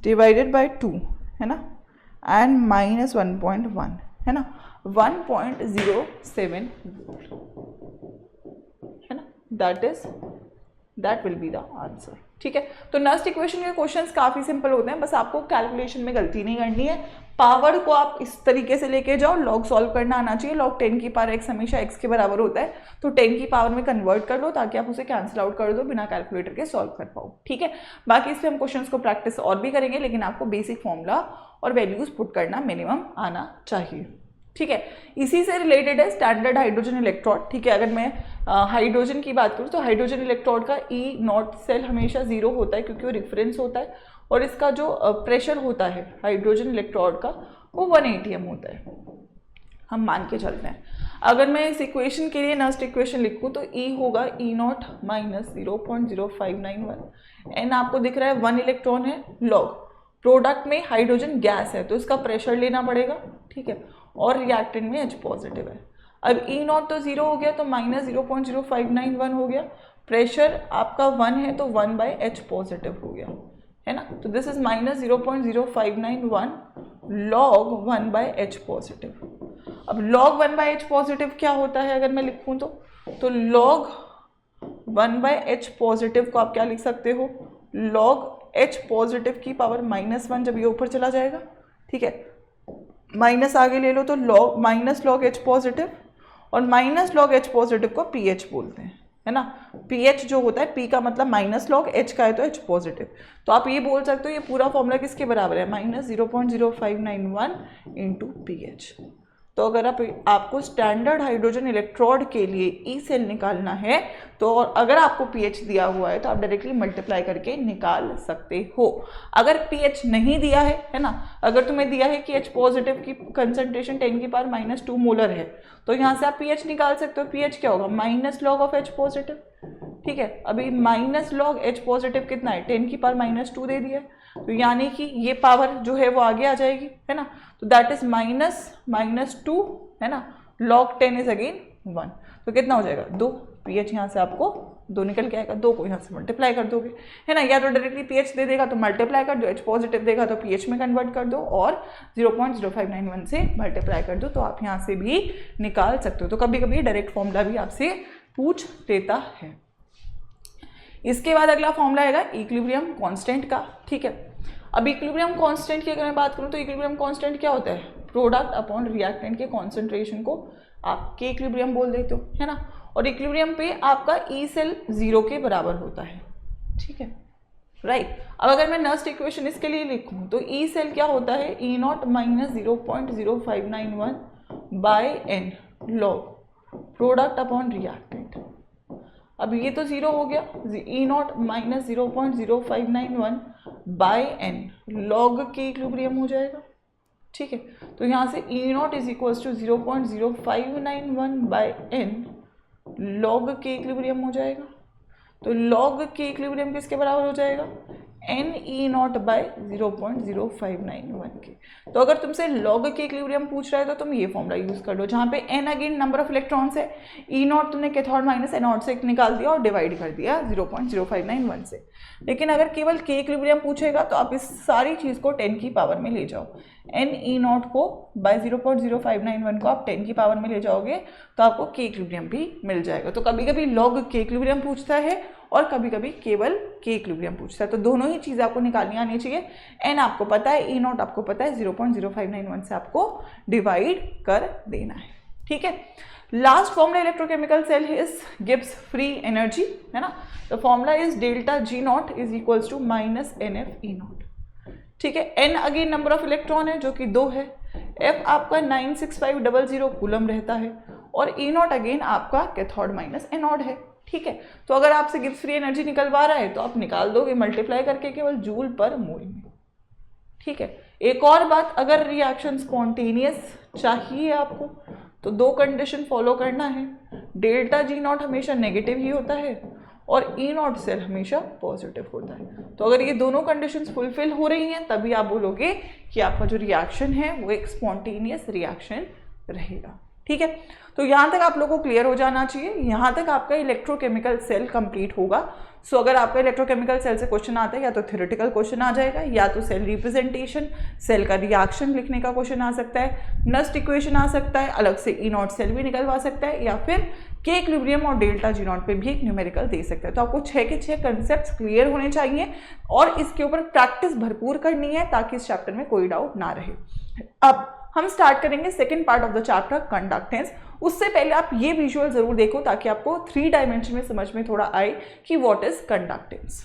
A: डिवाइडेड बाय 2, है ना, एंड माइनस 1.1, है ना, 1.07 वोल्ट, है ना, that will be the answer, ठीक है। तो नेक्स्ट इक्वेशन के क्वेश्चंस काफ़ी सिंपल होते हैं, बस आपको कैलकुलेशन में गलती नहीं करनी है। पावर को आप इस तरीके से लेके जाओ, लॉग सॉल्व करना आना चाहिए, लॉग 10 की पावर x हमेशा x के बराबर होता है, तो 10 की पावर में कन्वर्ट कर लो ताकि आप उसे कैंसिल आउट कर दो, बिना कैलकुलेटर के सॉल्व कर पाओ, ठीक है। बाकी इस पर हम क्वेश्चंस को प्रैक्टिस और भी करेंगे, लेकिन आपको बेसिक फॉर्मूला और वैल्यूज पुट करना मिनिमम आना चाहिए, ठीक है। इसी से रिलेटेड है स्टैंडर्ड हाइड्रोजन इलेक्ट्रोड, ठीक है। अगर मैं हाइड्रोजन की बात करूँ तो हाइड्रोजन इलेक्ट्रोड का ई नॉट सेल हमेशा 0 होता है क्योंकि वो रेफरेंस होता है, और इसका जो प्रेशर होता है हाइड्रोजन इलेक्ट्रोड का वो 1 atm होता है, हम मान के चलते हैं। अगर मैं इस इक्वेशन के लिए नस्ट इक्वेशन लिखूँ तो E होगा E नॉट माइनस 0.0591, N आपको दिख रहा है 1 इलेक्ट्रॉन है, लॉग प्रोडक्ट में हाइड्रोजन गैस है तो इसका प्रेशर लेना पड़ेगा, ठीक है, और रिएक्टेंट में H पॉजिटिव है। अब E नॉट तो 0 हो गया तो माइनस 0.0591 हो गया, प्रेशर आपका 1 है तो 1/H पॉजिटिव हो गया, है ना, तो this is minus 0.0591 log 1/H positive. अब log 1/H पॉजिटिव क्या होता है अगर मैं लिखूं तो log 1/H पॉजिटिव को आप क्या लिख सकते हो, log H पॉजिटिव की पावर -1 जब ये ऊपर चला जाएगा, ठीक है, माइनस आगे ले लो तो log minus log H positive, और माइनस log H पॉजिटिव को pH बोलते हैं, है ना, pH जो होता है P का मतलब माइनस log H का है तो H पॉजिटिव, तो आप ये बोल सकते हो ये पूरा फॉर्मूला किसके बराबर है, माइनस 0.0591 इंटू pH। तो अगर आपको स्टैंडर्ड हाइड्रोजन इलेक्ट्रोड के लिए ई सेल निकालना है तो अगर आपको पीएच दिया हुआ है तो आप डायरेक्टली मल्टीप्लाई करके निकाल सकते हो। अगर पीएच नहीं दिया है ना, अगर तुम्हें दिया है कि H पॉजिटिव की कंसंट्रेशन 10⁻⁻2 मोलर है तो यहाँ से आप पीएच निकाल सकते हो। पीएच क्या होगा, minus log of H positive, ठीक है। अभी माइनस लॉग H पॉजिटिव कितना है, 10⁻⁻2 दे दिया, तो यानी कि ये पावर जो है वो आगे आ जाएगी, है ना, तो दैट इज -2, है ना, log 10 इज अगेन 1, तो कितना हो जाएगा 2। पीएच यहाँ से आपको 2 निकल के आएगा, 2 को यहाँ से मल्टीप्लाई कर दोगे, है ना, या तो डायरेक्टली पीएच दे देगा तो मल्टीप्लाई कर दो, H पॉजिटिव देगा तो पीएच में कन्वर्ट कर दो और 0.0591 से मल्टीप्लाई कर दो, तो आप यहाँ से भी निकाल सकते हो। तो कभी कभी डायरेक्ट फॉर्मूला भी आपसे पूछ लेता है। इसके बाद अगला फॉर्मूला आएगा इक्विलिब्रियम कांस्टेंट का, ठीक है। अब इक्विलिब्रियम कांस्टेंट की अगर मैं बात करूं तो इक्विलिब्रियम कांस्टेंट क्या होता है, प्रोडक्ट अपॉन रिएक्टेंट के कॉन्सेंट्रेशन को आप के इक्विलिब्रियम बोल देते हो, है ना, और इक्विलिब्रियम पे आपका ई सेल 0 के बराबर होता है, ठीक है, राइट। अब अगर मैं नेक्स्ट इक्वेशन इसके लिए लिखूं तो ई सेल क्या होता है, E not minus 0.0591 by N log product upon reactant. अब ये तो 0 हो गया, E not minus 0.0591 by N log K equilibrium हो जाएगा, ठीक है। तो यहाँ से E not is equals to 0.0591 by N log K equilibrium हो जाएगा। तो लॉग के इक्विलिब्रियम किसके बराबर हो जाएगा, एन ई नॉट बाय 0.0591 के। तो अगर तुमसे लॉग के इक्विलिब्रियम पूछ रहा है तो तुम ये फॉर्मूला यूज कर लो, जहाँ पे N again number of electrons है, ई नॉट तुमने कैथोड माइनस एन नॉट से निकाल दिया और डिवाइड कर दिया 0.0591 से। लेकिन अगर केवल के इक्विलिब्रियम पूछेगा तो आप इस सारी चीज़ को 10 की पावर में ले जाओ, एन ई नॉट को बाय 0.0591 को आप 10 की पावर में ले जाओगे तो आपको के इक्विलिब्रियम भी मिल जाएगा। तो कभी कभी लॉग के इक्विलिब्रियम पूछता है और कभी कभी केवल के इक्विलिब्रियम पूछता है, तो दोनों ही चीज़ें आपको निकालनी आनी चाहिए। एन आपको पता है, ई नॉट आपको पता है, 0.0591 से आपको डिवाइड कर देना है, ठीक है। Last formula electrochemical cell is gives free energy, है ना, the formula is delta G naught is equals to minus N F E naught, ठीक है। N again number of electron है जो कि 2 है, एफ आपका 96500 कूलम रहता है और ई नॉट अगेन आपका कैथोड माइनस एनोड है, ठीक है। तो अगर आपसे गिब्स फ्री एनर्जी निकलवा रहा है तो आप निकाल दोगे मल्टीप्लाई करके केवल जूल पर मोल में, ठीक है। एक और बात, अगर रिएक्शन स्पॉन्टेनियस चाहिए आपको तो 2 कंडीशन फॉलो करना है, डेल्टा जी नॉट हमेशा नेगेटिव ही होता है और ई नॉट सेल हमेशा पॉजिटिव होता है। तो अगर ये दोनों कंडीशंस फुलफिल हो रही हैं तभी आप बोलोगे कि आपका जो रिएक्शन है वो एक स्पॉन्टेनियस रिएक्शन रहेगा, ठीक है। तो यहाँ तक आप लोगों को क्लियर हो जाना चाहिए, यहाँ तक आपका इलेक्ट्रोकेमिकल सेल कंप्लीट होगा। सो अगर आपका इलेक्ट्रोकेमिकल सेल से क्वेश्चन आता है या तो थ्योरेटिकल क्वेश्चन आ जाएगा या तो सेल रिप्रेजेंटेशन, सेल का रिएक्शन लिखने का क्वेश्चन आ सकता है, नस्ट इक्वेशन आ सकता है, अलग से ई नॉट सेल भी निकलवा सकता है, या फिर के इक्विलिब्रियम और डेल्टा जी नॉट पे भी एक न्यूमेरिकल दे सकता है। तो आपको 6 के 6 कंसेप्ट क्लियर होने चाहिए और इसके ऊपर प्रैक्टिस भरपूर करनी है ताकि इस चैप्टर में कोई डाउट ना रहे। अब हम स्टार्ट करेंगे second part of the chapter conductance. उससे पहले आप ये विजुअल जरूर देखो ताकि आपको 3 डायमेंशन में समझ में थोड़ा आए कि व्हाट इज कंडक्टेंस।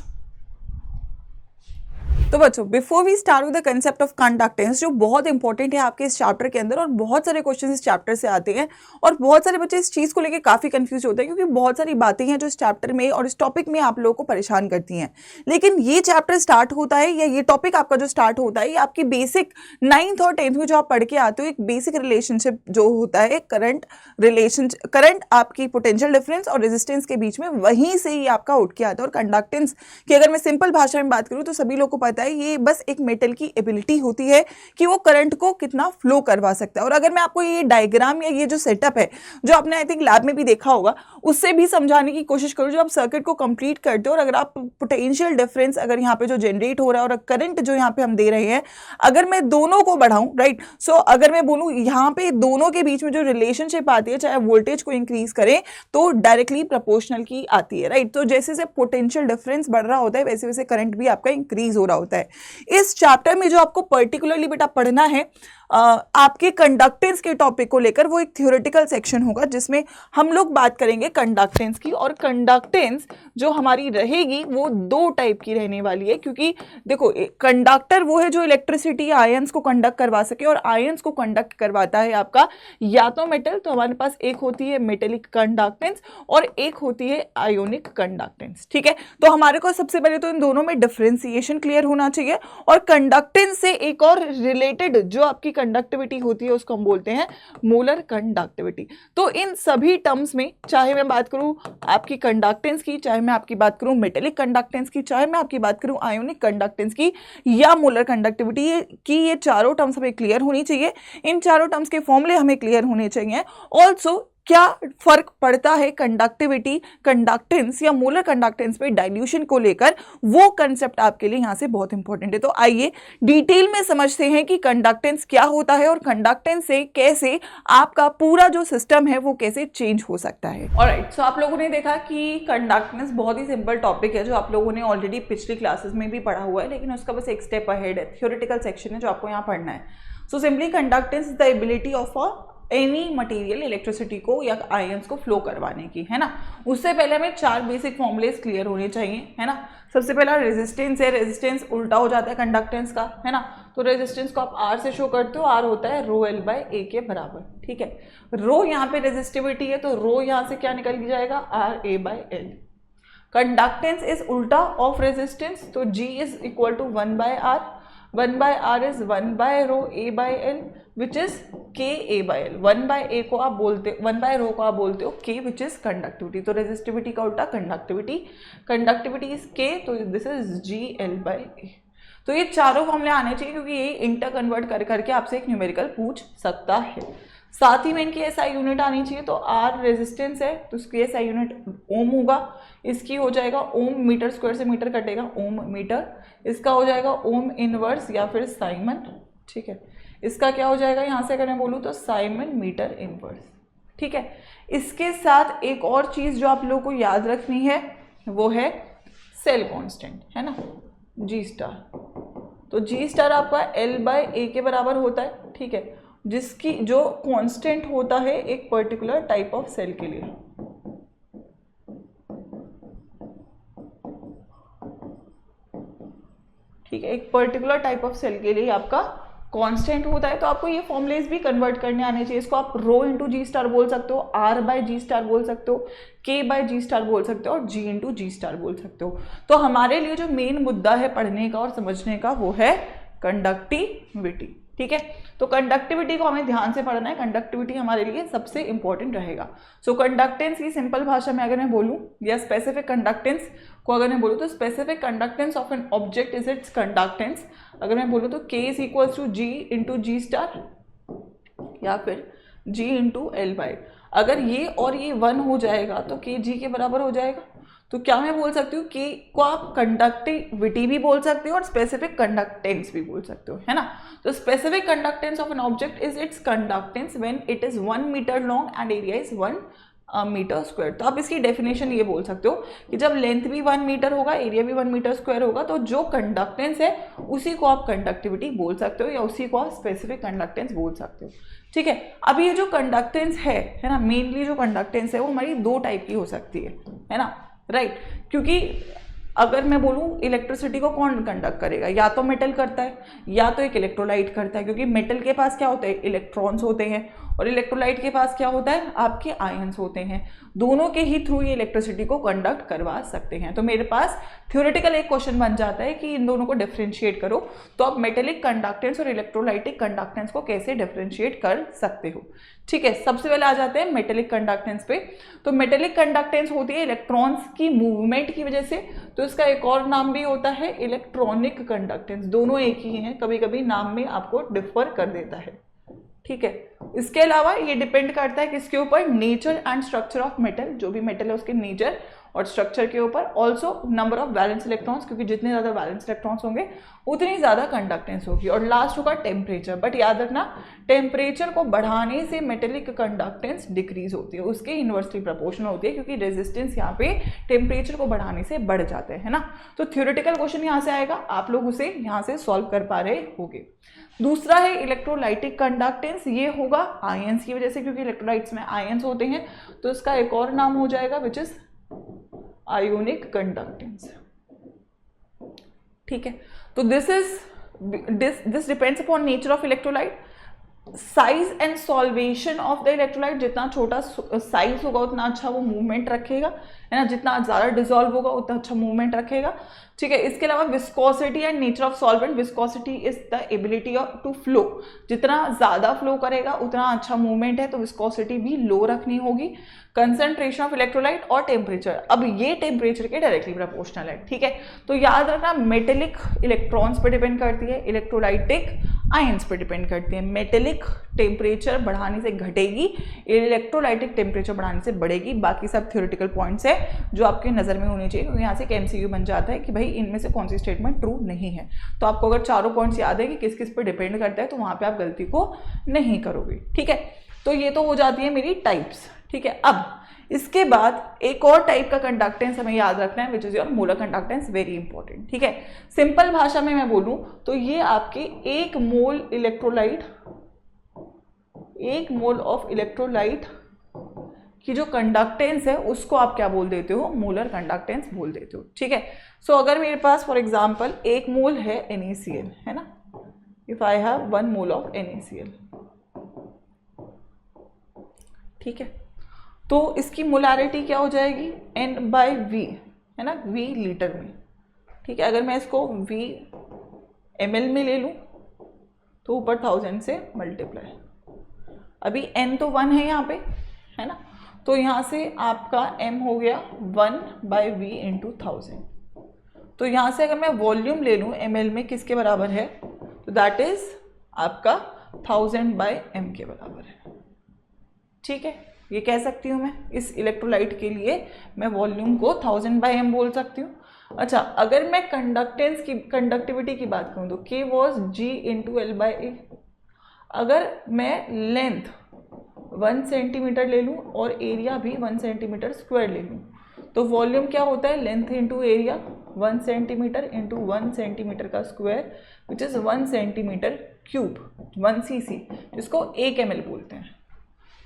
A: तो बच्चों before we start with the concept of conductance, जो बहुत इंपॉर्टेंट है आपके इस चैप्टर के अंदर, और बहुत सारे क्वेश्चन इस चैप्टर से आते हैं और बहुत सारे बच्चे इस चीज़ को लेकर काफ़ी कंफ्यूज होते हैं, क्योंकि बहुत सारी बातें हैं जो इस चैप्टर में और इस टॉपिक में आप लोगों को परेशान करती हैं। लेकिन ये चैप्टर स्टार्ट होता है, या ये टॉपिक आपका जो स्टार्ट होता है, ये आपकी बेसिक 9th और 10th में जो आप पढ़ के आते हो, एक बेसिक रिलेशनशिप जो होता है, करंट आपकी पोटेंशियल डिफरेंस और रेजिस्टेंस के बीच में, वहीं से ही आपका उठ के आता है। और कंडक्टेंस की अगर मैं सिंपल भाषा में बात करूं तो सभी लोग को पता है, ये बस एक मेटल की एबिलिटी होती है कि वो करंट को कितना फ्लो करवा सकता है। और अगर मैं आपको ये डायग्राम या ये जो सेटअप है, जो आपने आई थिंक लैब में भी देखा होगा, उससे भी समझाने की कोशिश करूं, जो आप सर्किट को कंप्लीट करते हो और अगर आप पोटेंशियल डिफरेंस अगर यहाँ पे जो जनरेट हो रहा है और करंट जो यहाँ पे हम दे रहे हैं, अगर मैं दोनों को बढ़ाऊं, राइट, सो अगर मैं बोलूं यहाँ पे दोनों के बीच में जो रिलेशनशिप आती है, चाहे वोल्टेज को इंक्रीज करें तो डायरेक्टली प्रोपोर्शनल की आती है, राइट। तो जैसे जैसे पोटेंशियल डिफरेंस बढ़ रहा होता है, वैसे वैसे करंट भी आपका इंक्रीज हो रहा होता है। इस चैप्टर में जो आपको पर्टिकुलरली बेटा पढ़ना है आपके कंडक्टेंस के टॉपिक को लेकर, वो एक थ्योरेटिकल सेक्शन होगा जिसमें हम लोग बात करेंगे कंडक्टेंस की। और कंडक्टेंस जो हमारी रहेगी वो दो टाइप की रहने वाली है, क्योंकि देखो कंडक्टर वो है जो इलेक्ट्रिसिटी आयंस को कंडक्ट करवा सके, और आयंस को कंडक्ट करवाता है आपका या तो मेटल, तो हमारे पास एक होती है मेटेलिक कंडक्टेंस और एक होती है आयोनिक कंडक्टेंस, ठीक है। तो हमारे को सबसे पहले तो इन दोनों में डिफरेंशिएशन क्लियर होना चाहिए। और कंडक्टेंस से एक और रिलेटेड जो आपकी कंडक्टिविटी होती है उसको हम बोलते हैं मोलर कंडक्टिविटी। तो इन सभी टर्म्स में, चाहे मैं बात करूं आपकी कंडक्टेंस की, चाहे मैं आपकी बात करूं मेटेलिक कंडक्टेंस की, चाहे मैं आपकी बात करूं आयोनिक कंडक्टेंस की या मोलर कंडक्टिविटी की, ये चारों टर्म्स हमें क्लियर होनी चाहिए। इन चारों टर्म्स के फॉर्मूले हमें क्लियर होने चाहिए। ऑल्सो क्या फर्क पड़ता है कंडक्टिविटी, कंडक्टेंस या मोलर कंडक्टेंस पे डाइल्यूशन को लेकर, वो कंसेप्ट आपके लिए यहां से बहुत इंपॉर्टेंट है। तो आइए डिटेल में समझते हैं कि कंडक्टेंस क्या होता है और कंडक्टेंस से कैसे आपका पूरा जो सिस्टम है वो कैसे चेंज हो सकता है। ऑलराइट, सो आप लोगों ने देखा कि कंडक्टेंस बहुत ही सिंपल टॉपिक है, जो आप लोगों ने ऑलरेडी पिछली क्लासेस में भी पढ़ा हुआ है, लेकिन उसका बस एक स्टेप अहेड है, थ्योरेटिकल सेक्शन है जो आपको यहाँ पढ़ना है। So simply conductance is the ability of any material electricity को या आयंस को फ्लो करवाने की, है ना। उससे पहले हमें चार बेसिक फॉर्मूलेस क्लियर होने चाहिए, है ना। सबसे पहला रेजिस्टेंस है, रेजिस्टेंस उल्टा हो जाता है कंडक्टेंस का, है ना। तो रेजिस्टेंस को आप आर से शो करते हो, आर होता है रो एल बाय ए के बराबर, ठीक है। रो यहाँ पे रेजिस्टिविटी है, तो रो यहाँ से क्या निकल के जाएगा, R A by L. Conductance is उल्टा ऑफ रेजिस्टेंस, तो G is equal to 1 by R, 1 by R is 1 by rho A by L which is K A by L. 1 by A को आप बोलते, 1 बाय रो को आप बोलते हो K, which is conductivity. तो रेजिस्टिविटी का उल्टा कंडक्टिविटी, कंडक्टिविटी इज के, तो this is G L by A. तो ये चारों फॉर्मूले आने चाहिए, क्योंकि ये इंटर कन्वर्ट कर करके आपसे एक न्यूमेरिकल पूछ सकता है। साथ ही में इनकी एसआई यूनिट आनी चाहिए। तो आर रेजिस्टेंस है तो इसकी एसआई यूनिट ओम होगा, इसकी हो जाएगा ओम, मीटर स्क्वायर से मीटर कटेगा ओम मीटर, इसका हो जाएगा ओम इनवर्स या फिर साइमन, ठीक है। इसका क्या हो जाएगा यहाँ से अगर मैं बोलूँ तो साइमन मीटर इनवर्स, ठीक है। इसके साथ एक और चीज़ जो आप लोगों को याद रखनी है वो है सेल कांस्टेंट, है ना, जी स्टार। तो जी स्टार आपका एल बाय ए के बराबर होता है, ठीक है, जिसकी जो कांस्टेंट होता है एक पर्टिकुलर टाइप ऑफ सेल के लिए। ठीक है, एक पर्टिकुलर टाइप ऑफ सेल के लिए आपका कांस्टेंट होता है। तो आपको ये फॉर्मुलेस भी कन्वर्ट करने आने चाहिए। इसको आप रो इंटू जी स्टार बोल सकते हो, आर बाय जी स्टार बोल सकते हो, के बाय जी स्टार बोल सकते हो और जी इंटू जी स्टार बोल सकते हो। तो हमारे लिए जो मेन मुद्दा है पढ़ने का और समझने का वो है कंडक्टिविटी, ठीक है। तो कंडक्टिविटी को हमें ध्यान से पढ़ना है, कंडक्टिविटी हमारे लिए सबसे इंपॉर्टेंट रहेगा। सो कंडक्टेंस की सिंपल भाषा में अगर मैं बोलूँ या स्पेसिफिक कंडक्टेंस को अगर मैं बोलूँ तो specific conductance of an object is its conductance. अगर मैं बोलूँ तो K is equals to G into G star या फिर जी इंटू एल बाय। अगर ये और ये 1 हो जाएगा तो के जी के बराबर हो जाएगा। तो क्या मैं बोल सकती हूँ कि को आप कंडक्टिविटी भी बोल सकते हो और स्पेसिफिक कंडक्टेंस भी बोल सकते हो, है ना। तो specific conductance of an object is its conductance when it is 1 metre long and area is 1 metre square. तो आप इसकी डेफिनेशन ये बोल सकते हो कि जब लेंथ भी 1 मीटर होगा, एरिया भी 1 मीटर स्क्वायर होगा, तो जो कंडक्टेंस है उसी को आप कंडक्टिविटी बोल सकते हो या उसी को आप स्पेसिफिक कंडक्टेंस बोल सकते हो, ठीक है। अब ये जो कंडक्टेंस है ना, मेनली जो कंडक्टेंस है वो हमारी 2 टाइप की हो सकती है ना, राइट। क्योंकि अगर मैं बोलूँ इलेक्ट्रिसिटी को कौन कंडक्ट करेगा, या तो मेटल करता है या तो एक इलेक्ट्रोलाइट करता है, क्योंकि मेटल के पास क्या होता है, इलेक्ट्रॉन्स होते हैं, और इलेक्ट्रोलाइट के पास क्या होता है, आपके आयंस होते हैं। दोनों के ही थ्रू ये इलेक्ट्रिसिटी को कंडक्ट करवा सकते हैं। तो मेरे पास थ्योरेटिकल एक क्वेश्चन बन जाता है कि इन दोनों को डिफरेंशिएट करो, तो आप मेटेलिक कंडक्टेंस और इलेक्ट्रोलाइटिक कंडक्टेंस को कैसे डिफरेंशिएट कर सकते हो। ठीक है, सबसे पहले आ जाते हैं मेटेलिक कंडक्टेंस पे। तो मेटेलिक कंडक्टेंस होती है इलेक्ट्रॉन्स की मूवमेंट की वजह से, तो इसका एक और नाम भी होता है इलेक्ट्रॉनिक कंडक्टेंस। दोनों एक ही हैं, कभी कभी नाम में आपको डिफर कर देता है। ठीक है, इसके अलावा ये डिपेंड करता है किसके ऊपर, nature and structure of metal, जो भी मेटल है उसके नेचर और स्ट्रक्चर के ऊपर, also number of valence electrons, क्योंकि जितने ज़्यादा वैलेंस इलेक्ट्रॉन्स होंगे उतनी ज़्यादा कंडक्टेंस होगी, और लास्ट होगा टेम्परेचर। बट याद रखना, टेम्परेचर को बढ़ाने से मेटेलिक कंडक्टेंस डिक्रीज होती है, उसके इन्वर्सली प्रोपोर्शनल होती है, क्योंकि रेजिस्टेंस यहाँ पे टेम्परेचर को बढ़ाने से बढ़ जाते हैं, है ना। तो थ्योरेटिकल क्वेश्चन यहाँ से आएगा, आप लोग उसे यहाँ से सॉल्व कर पा रहे होगे। दूसरा है इलेक्ट्रोलाइटिक कंडक्टेंस, ये होगा आयंस की वजह से, क्योंकि इलेक्ट्रोलाइट्स में आयंस होते हैं, तो इसका एक और नाम हो जाएगा विच इज आयोनिक कंडक्टेंस। ठीक है, तो this depends upon nature of electrolyte, size and solvation of the electrolyte. जितना छोटा साइज होगा उतना अच्छा वो मूवमेंट रखेगा, है ना, जितना ज़्यादा डिसॉल्व होगा उतना अच्छा मूवमेंट रखेगा। ठीक है, इसके अलावा viscosity and nature of solvent, viscosity is the ability to flow, जितना ज़्यादा फ्लो करेगा उतना अच्छा मूवमेंट है, तो विस्कोसिटी भी लो रखनी होगी। कंसंट्रेशन ऑफ इलेक्ट्रोलाइट और टेम्परेचर, अब ये टेम्परेचर के डायरेक्टली प्रोपोर्शनल है। ठीक है, तो याद रखना मेटेलिक इलेक्ट्रॉन्स पे डिपेंड करती है, इलेक्ट्रोलाइटिक आयंस पे डिपेंड करती है। मेटेलिक टेम्परेचर बढ़ाने से घटेगी, इलेक्ट्रोलाइटिक टेम्परेचर बढ़ाने से बढ़ेगी। बाकी सब थ्योरेटिकल पॉइंट्स है जो आपके नज़र में होने चाहिए, यहाँ से एक MCQ बन जाता है कि भाई इनमें से कौन सी स्टेटमेंट ट्रू नहीं है। तो आपको अगर चारों पॉइंट्स याद है कि किस किस पे डिपेंड करता है, तो वहाँ पे आप गलती को नहीं करोगे। ठीक है, तो ये तो हो जाती है मेरी टाइप्स। ठीक है, अब इसके बाद एक और टाइप का कंडक्टेंस हमें याद रखना है, विच is your molar conductance, very important. ठीक है, सिंपल भाषा में मैं बोलूं तो ये आपके 1 मोल इलेक्ट्रोलाइट, 1 मोल ऑफ इलेक्ट्रोलाइट की जो कंडक्टेंस है उसको आप क्या बोल देते हो, मोलर कंडक्टेंस बोल देते हो। ठीक है, सो अगर मेरे पास फॉर एग्जांपल 1 मोल है NaCl, है ना, if I have 1 mole of NaCl, ठीक है, तो इसकी मोलारिटी क्या हो जाएगी, N/V, है ना, V लीटर में। ठीक है, अगर मैं इसको V ml में ले लूँ तो ऊपर 1000 से मल्टीप्लाई, अभी N तो 1 है यहाँ पे, है ना, तो यहाँ से आपका M हो गया 1/V × 1000। तो यहाँ से अगर मैं वॉल्यूम ले लूँ ml में किसके बराबर है, तो दैट इज आपका 1000/m के बराबर है। ठीक है, ये कह सकती हूँ मैं, इस इलेक्ट्रोलाइट के लिए मैं वॉल्यूम को 1000/m बोल सकती हूँ। अच्छा, अगर मैं कंडक्टेंस की, कंडक्टिविटी की बात करूँ तो K वॉज G × L/A। अगर मैं लेंथ 1 सेंटीमीटर ले लूँ और एरिया भी 1 सेंटीमीटर स्क्वायर ले लूँ, तो वॉल्यूम क्या होता है, length into area, 1 centimetre into 1 centimetre का square, which is 1 centimetre cube, 1 cc, जिसको 1 ml बोलते हैं।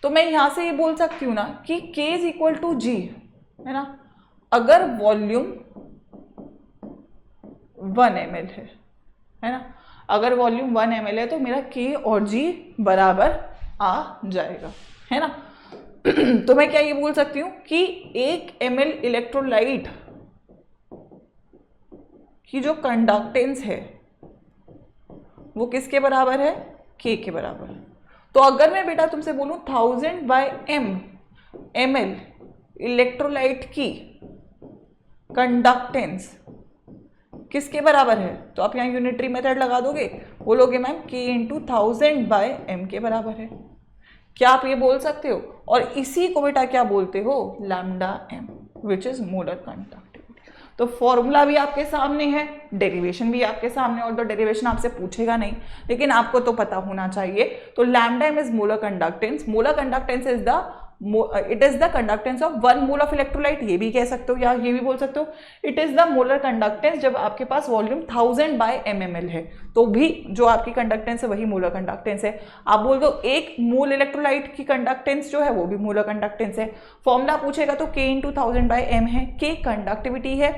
A: तो मैं यहाँ से ये बोल सकती हूँ ना कि K = G, है ना, अगर वॉल्यूम 1 ml है ना, अगर वॉल्यूम 1 ml है तो मेरा K और G बराबर आ जाएगा, है ना। तो मैं क्या ये बोल सकती हूँ कि 1 ml इलेक्ट्रोलाइट की जो कंडक्टेंस है वो किसके बराबर है, K के बराबर है। तो अगर मैं बेटा तुमसे बोलूँ 1000/m ml इलेक्ट्रोलाइट की कंडक्टेंस किसके बराबर है, तो आप यहाँ यूनिटरी मेथड लगा दोगे, बोलोगे मैम K × 1000/m के बराबर है। क्या आप ये बोल सकते हो, और इसी को बेटा क्या बोलते हो, λm, which is molar conductivity. तो फॉर्मूला भी आपके सामने है, डेरिवेशन भी आपके सामने, और तो डेरिवेशन आपसे पूछेगा नहीं लेकिन आपको तो पता होना चाहिए। तो λm is molar conductance, molar conductance is the it is the conductance of 1 mole of electrolyte, ये भी कह सकते हो या ये भी बोल सकते हो it is the molar conductance जब आपके पास वॉल्यूम 1000/m ml है, तो भी जो आपकी कंडक्टेंस है वही मोलर कंडक्टेंस है। आप बोल दो 1 मोल इलेक्ट्रोलाइट की कंडक्टेंस जो है वो भी मोलर कंडक्टेंस है। फॉर्मूला पूछेगा तो K × 1000/m है, K कंडक्टिविटी है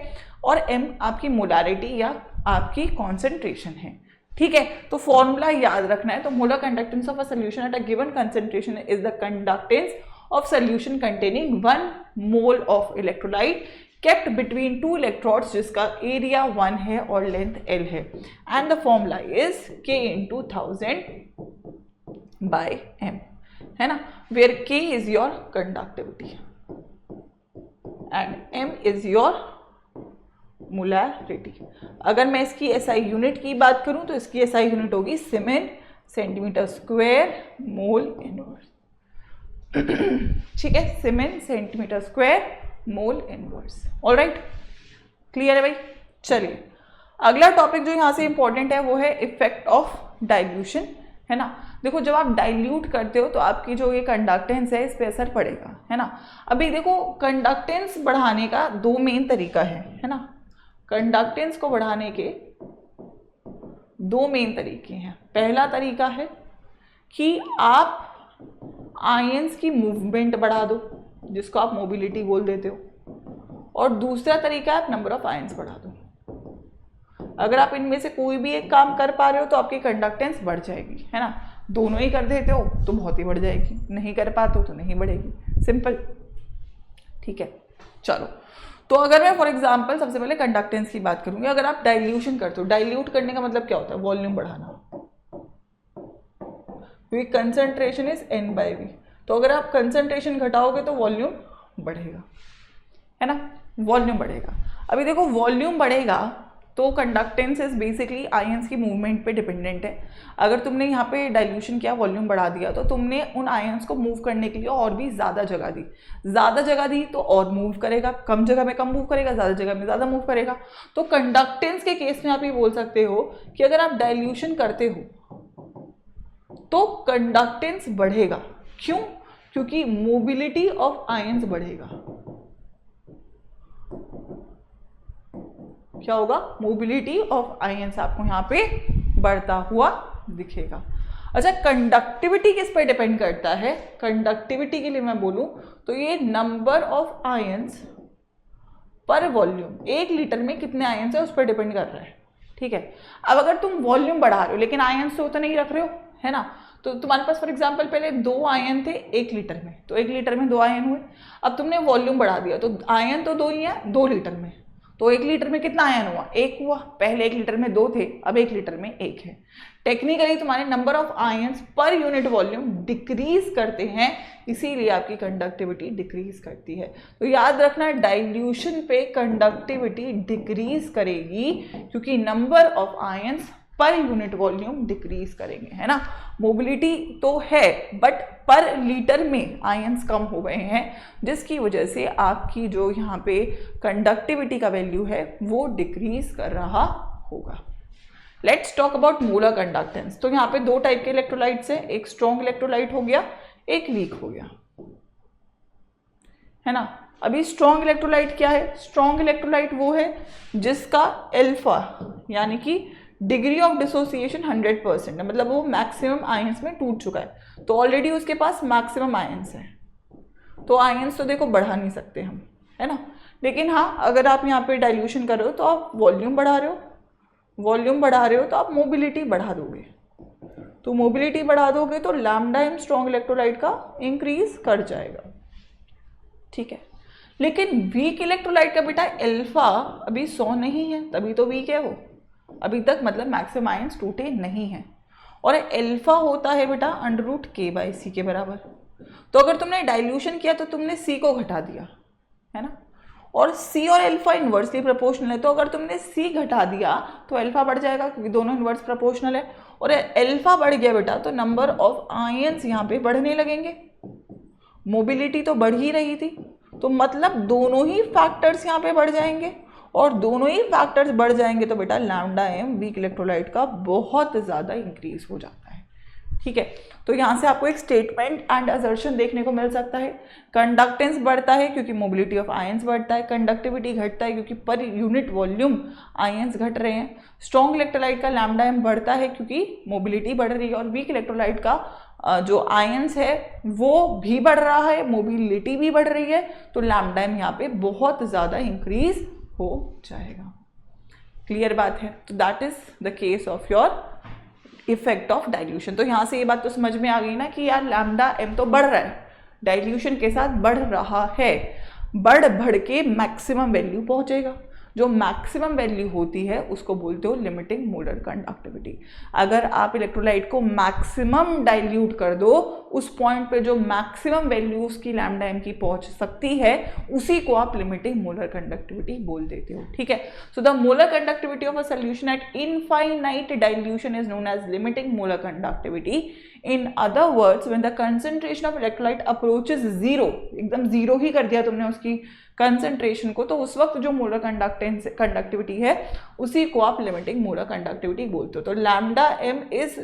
A: और m आपकी मोलारिटी या आपकी कॉन्सेंट्रेशन है। ठीक है, तो फॉर्मूला याद रखना है। तो molar conductance of a solution at a given concentration is the conductance of solution containing 1 mole of electrolyte kept between 2 electrodes जिसका एरिया 1 है और लेंथ l है, and the formula is k into 1000 by m, है ना, where k is your conductivity and m is your molarity. अगर मैं इसकी SI unit की बात करूं तो इसकी SI यूनिट होगी siemens centimetre square mole inverse. ठीक है, siemens centimetre square mole inverse. Alright, clear है भाई। चलिए अगला टॉपिक जो यहाँ से इंपॉर्टेंट है वो है इफेक्ट ऑफ डाइल्यूशन, है ना। देखो जब आप डाइल्यूट करते हो तो आपकी जो ये कंडक्टेंस है इस पे असर पड़ेगा, है ना। अभी देखो कंडक्टेंस बढ़ाने का 2 मेन तरीका है ना। कंडक्टेंस को बढ़ाने के 2 मेन तरीके हैं। पहला तरीका है कि आप आयंस की मूवमेंट बढ़ा दो जिसको आप मोबिलिटी बोल देते हो, और दूसरा तरीका है आप नंबर ऑफ आयंस बढ़ा दो। अगर आप इनमें से कोई भी एक काम कर पा रहे हो तो आपकी कंडक्टेंस बढ़ जाएगी, है ना। दोनों ही कर देते हो तो बहुत ही बढ़ जाएगी, नहीं कर पाते हो तो नहीं बढ़ेगी, सिंपल। ठीक है, चलो तो अगर मैं फॉर एग्जांपल सबसे पहले कंडक्टेंस की बात करूंगी। अगर आप डाइल्यूशन करते हो, डाइल्यूट करने का मतलब क्या होता है, वॉल्यूम बढ़ाना, क्योंकि कंसंट्रेशन इज n/v। तो अगर आप कंसंट्रेशन घटाओगे तो वॉल्यूम बढ़ेगा, है ना, वॉल्यूम बढ़ेगा। अभी देखो वॉल्यूम बढ़ेगा तो कंडक्टेंस इज बेसिकली आयंस की मूवमेंट पे डिपेंडेंट है। अगर तुमने यहाँ पे डाइल्यूशन किया, वॉल्यूम बढ़ा दिया, तो तुमने उन आयंस को मूव करने के लिए और भी ज़्यादा जगह दी। ज़्यादा जगह दी तो और मूव करेगा, कम जगह में कम मूव करेगा, ज़्यादा जगह में ज़्यादा मूव करेगा। तो कंडक्टेंस के केस में आप ये बोल सकते हो कि अगर आप डाइल्यूशन करते हो तो कंडक्टेंस बढ़ेगा। क्यों? क्योंकि मोबिलिटी ऑफ आयंस बढ़ेगा। क्या होगा? मोबिलिटी ऑफ आयंस आपको यहाँ पे बढ़ता हुआ दिखेगा। अच्छा, कंडक्टिविटी किस पे डिपेंड करता है? कंडक्टिविटी के लिए मैं बोलूं तो ये नंबर ऑफ आयंस पर वॉल्यूम, 1 लीटर में कितने आयंस है उस पर डिपेंड कर रहा है। ठीक है, अब अगर तुम वॉल्यूम बढ़ा रहे हो लेकिन आयंस तो नहीं रख रहे हो, है ना, तो तुम्हारे पास फॉर एग्जांपल पहले 2 आयन थे 1 लीटर में, तो 1 लीटर में 2 आयन हुए। अब तुमने वॉल्यूम बढ़ा दिया तो आयन तो 2 ही है 2 लीटर में, तो 1 लीटर में कितना आयन हुआ? 1 हुआ। पहले 1 लीटर में 2 थे, अब 1 लीटर में 1 है। टेक्निकली तुम्हारे number of ions per unit volume decrease करते हैं, इसीलिए आपकी कंडक्टिविटी डिक्रीज करती है। तो याद रखना, डाइल्यूशन पे कंडक्टिविटी डिक्रीज करेगी क्योंकि number of ions per unit volume decrease करेंगे, है ना। मोबिलिटी तो है बट पर लीटर में आयंस कम हो गए हैं, जिसकी वजह से आपकी जो यहाँ पे कंडक्टिविटी का वैल्यू है वो डिक्रीज कर रहा होगा। Let's talk about molar conductance. तो यहाँ पे 2 टाइप के इलेक्ट्रोलाइट्स हैं, एक स्ट्रॉन्ग इलेक्ट्रोलाइट हो गया, एक वीक हो गया, है ना। अभी स्ट्रॉन्ग इलेक्ट्रोलाइट क्या है? स्ट्रॉन्ग इलेक्ट्रोलाइट वो है जिसका अल्फा यानी कि डिग्री ऑफ डिसोसिएशन 100% है, मतलब वो मैक्सिमम आयंस में टूट चुका है, तो ऑलरेडी उसके पास मैक्सिमम आयंस है, तो आयंस तो देखो बढ़ा नहीं सकते हम, है ना। लेकिन हाँ, अगर आप यहाँ पे डाइल्यूशन कर रहे हो तो आप वॉल्यूम बढ़ा रहे हो, वॉल्यूम बढ़ा रहे हो तो आप मोबिलिटी बढ़ा दोगे, तो मोबिलिटी बढ़ा दोगे तो लैम्डा एम स्ट्रॉन्ग इलेक्ट्रोलाइट का इंक्रीज कर जाएगा। ठीक है, लेकिन वीक इलेक्ट्रोलाइट का बेटा अल्फा अभी 100 नहीं है, तभी तो वीक है वो, अभी तक मतलब मैक्सिमम आयंस टूटे नहीं हैं। और अल्फा होता है बेटा √k/c के बराबर। तो अगर तुमने डाइल्यूशन किया तो तुमने c को घटा दिया, है ना, और c और अल्फा इन्वर्सली प्रोपोर्शनल है, तो अगर तुमने c घटा दिया तो अल्फा बढ़ जाएगा क्योंकि दोनों इन्वर्स प्रोपोर्शनल है, और अल्फा बढ़ गया बेटा तो नंबर ऑफ आयंस यहाँ पे बढ़ने लगेंगे। मोबिलिटी तो बढ़ ही रही थी, तो मतलब दोनों ही फैक्टर्स यहाँ पे बढ़ जाएंगे, और दोनों ही फैक्टर्स बढ़ जाएंगे तो बेटा लैम्डा एम वीक इलेक्ट्रोलाइट का बहुत ज़्यादा इंक्रीज हो जाता है। ठीक है, तो यहाँ से आपको एक स्टेटमेंट एंड असर्शन देखने को मिल सकता है। कंडक्टेंस बढ़ता है क्योंकि मोबिलिटी ऑफ आयंस बढ़ता है, कंडक्टिविटी घटता है क्योंकि पर यूनिट वॉल्यूम आयंस घट रहे हैं। स्ट्रॉन्ग इलेक्ट्रोलाइट का लैम्डा एम बढ़ता है क्योंकि मोबिलिटी बढ़ रही है, और वीक इलेक्ट्रोलाइट का जो आयंस है वो भी बढ़ रहा है, मोबिलिटी भी बढ़ रही है, तो लैम्डा एम यहाँ पे बहुत ज़्यादा इंक्रीज हो जाएगा। क्लियर बात है? तो that is the case of your effect of dilution. तो यहाँ से ये बात तो समझ में आ गई ना कि यार लैम्डा एम तो बढ़ रहा है, डाइल्यूशन के साथ बढ़ रहा है, बढ़ के मैक्सिमम वैल्यू पहुंचेगा। जो मैक्सिमम वैल्यू होती है उसको बोलते हो लिमिटिंग मोलर कंडक्टिविटी। अगर आप इलेक्ट्रोलाइट को मैक्सिमम डाइल्यूट कर दो, उस पॉइंट पे जो मैक्सिमम वैल्यू उसकी लैम्डा एम की पहुंच सकती है, उसी को आप लिमिटिंग मोलर कंडक्टिविटी बोल देते हो। ठीक है, so the molar conductivity of a solution at infinite dilution is known as limiting molar conductivity. In other words, when the concentration of electrolyte approaches zero, एकदम जीरो ही कर दिया तुमने उसकी कंसंट्रेशन को, तो उस वक्त जो मोलर कंडक्टिविटी है उसी को आप लिमिटिंग मोलर कंडक्टिविटी बोलते हो। तो lambda M is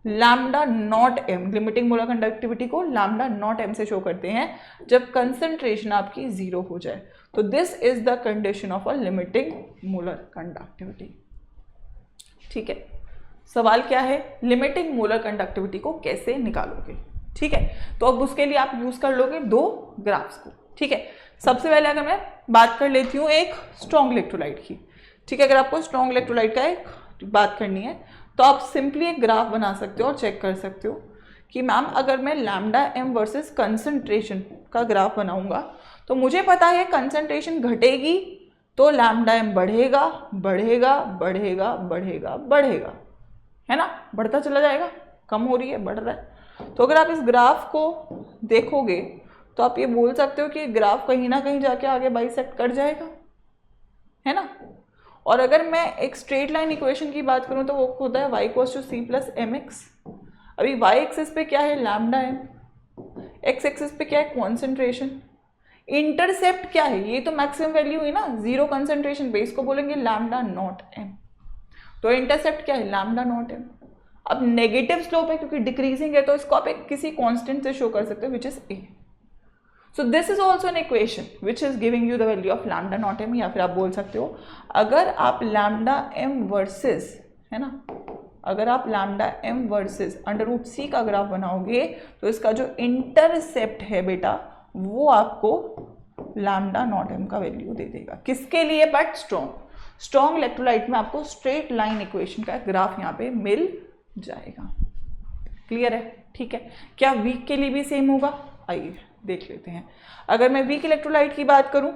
A: lambda naught M, limiting molar conductivity को लैम्डा नॉट एम से शो करते हैं जब कंसंट्रेशन आपकी जीरो हो जाए। तो this is the condition of a limiting molar conductivity. ठीक है, सवाल क्या है, लिमिटिंग मोलर कंडक्टिविटी को कैसे निकालोगे? ठीक है, तो अब उसके लिए आप यूज कर लोगे दो ग्राफ्स को। ठीक है, सबसे पहले अगर मैं बात कर लेती हूँ एक स्ट्रॉन्ग इलेक्ट्रोलाइट की। ठीक है, अगर आपको स्ट्रॉन्ग इलेक्ट्रोलाइट का एक बात करनी है तो आप सिंपली एक ग्राफ बना सकते हो और चेक कर सकते हो कि मैम अगर मैं लैम्डा एम वर्सेस कंसंट्रेशन का ग्राफ बनाऊंगा तो मुझे पता है कंसंट्रेशन घटेगी तो लैम्डा एम बढ़ेगा बढ़ेगा बढ़ेगा बढ़ेगा बढ़ेगा, है ना, बढ़ता चला जाएगा, कम हो रही है बढ़ रहा है। तो अगर आप इस ग्राफ को देखोगे तो आप ये बोल सकते हो कि ग्राफ कहीं ना कहीं जाके आगे बाइसेक्ट कर जाएगा, है ना। और अगर मैं एक स्ट्रेट लाइन इक्वेशन की बात करूं तो वो होता है y equals to C plus M X. अभी y एक्सिस पे क्या है, लैम्डा एम, x एक्सिस पे क्या है, कॉन्सेंट्रेशन, इंटरसेप्ट क्या है, ये तो मैक्सिमम वैल्यू है ना, जीरो कंसेंट्रेशन पे, इसको बोलेंगे लैम्डा नॉट एम। तो इंटरसेप्ट क्या है, लैम्डा नॉट एम। अब नेगेटिव स्लोप है क्योंकि डिक्रीजिंग है तो इसको आप एक किसी कांस्टेंट से शो कर सकते हो which is a। So this is also an equation which is giving you the value of lambda naught M. या फिर आप बोल सकते हो अगर आप लैम्डा एम वर्सेस, है ना, अगर आप lambda M versus under root C का ग्राफ बनाओगे तो इसका जो इंटरसेप्ट है बेटा वो आपको लैम्डा नॉट एम का वैल्यू दे देगा। किसके लिए, बट स्ट्रॉन्ग इलेक्ट्रोलाइट में आपको स्ट्रेट लाइन इक्वेशन का ग्राफ यहाँ पे मिल जाएगा। क्लियर है? ठीक है, क्या वीक के लिए भी सेम होगा? आइए देख लेते हैं। अगर मैं वीक इलेक्ट्रोलाइट की बात करूं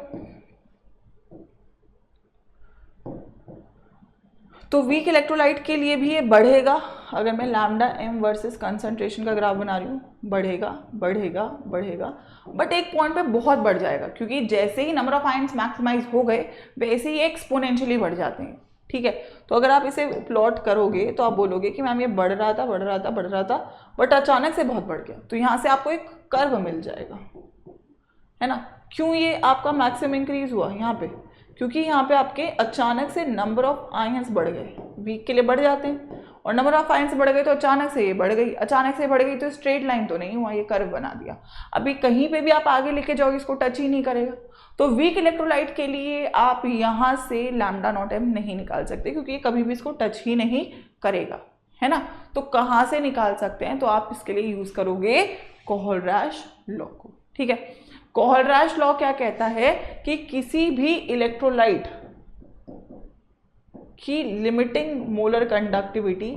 A: तो वीक इलेक्ट्रोलाइट के लिए भी ये बढ़ेगा। अगर मैं लैम्डा एम वर्सेस कंसंट्रेशन का ग्राफ बना रही हूँ, बढ़ेगा बढ़ेगा बढ़ेगा, बट एक पॉइंट पे बहुत बढ़ जाएगा क्योंकि जैसे ही नंबर ऑफ आयंस मैक्सिमाइज हो गए वैसे ही एक्सपोनेंशियली बढ़ जाते हैं। ठीक है, तो अगर आप इसे प्लॉट करोगे तो आप बोलोगे कि मैम ये बढ़ रहा था बढ़ रहा था बढ़ रहा था बट अचानक से बहुत बढ़ गया। तो यहाँ से आपको एक कर्व मिल जाएगा, है ना। क्यों ये आपका मैक्सिमम इंक्रीज हुआ यहाँ पे, क्योंकि यहाँ पे आपके अचानक से नंबर ऑफ आयंस बढ़ गए, वीक के लिए बढ़ जाते हैं, और नंबर ऑफ आयंस बढ़ गए तो अचानक से ये बढ़ गई, अचानक से बढ़ गई तो स्ट्रेट लाइन तो नहीं हुआ, ये कर्व बना दिया। अभी कहीं पे भी आप आगे लेके जाओगे इसको टच ही नहीं करेगा। तो वीक इलेक्ट्रोलाइट के लिए आप यहाँ से लैम्डा नॉट एम नहीं निकाल सकते क्योंकि ये कभी भी इसको टच ही नहीं करेगा, है ना। तो कहाँ से निकाल सकते हैं, तो आप इसके लिए यूज करोगे कोहलरैश लॉ को। ठीक है, कोहलरैश लॉ क्या कहता है कि किसी भी इलेक्ट्रोलाइट की लिमिटिंग मोलर कंडक्टिविटी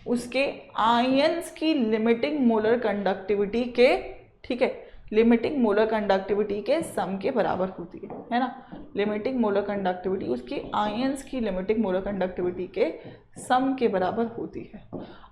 A: उसके आयंस की लिमिटिंग मोलर कंडक्टिविटी के, ठीक है, लिमिटिंग मोलर कंडक्टिविटी के सम के बराबर होती है ना। लिमिटिंग मोलर कंडक्टिविटी उसकी आयंस की लिमिटिंग मोलर कंडक्टिविटी के सम के बराबर होती है।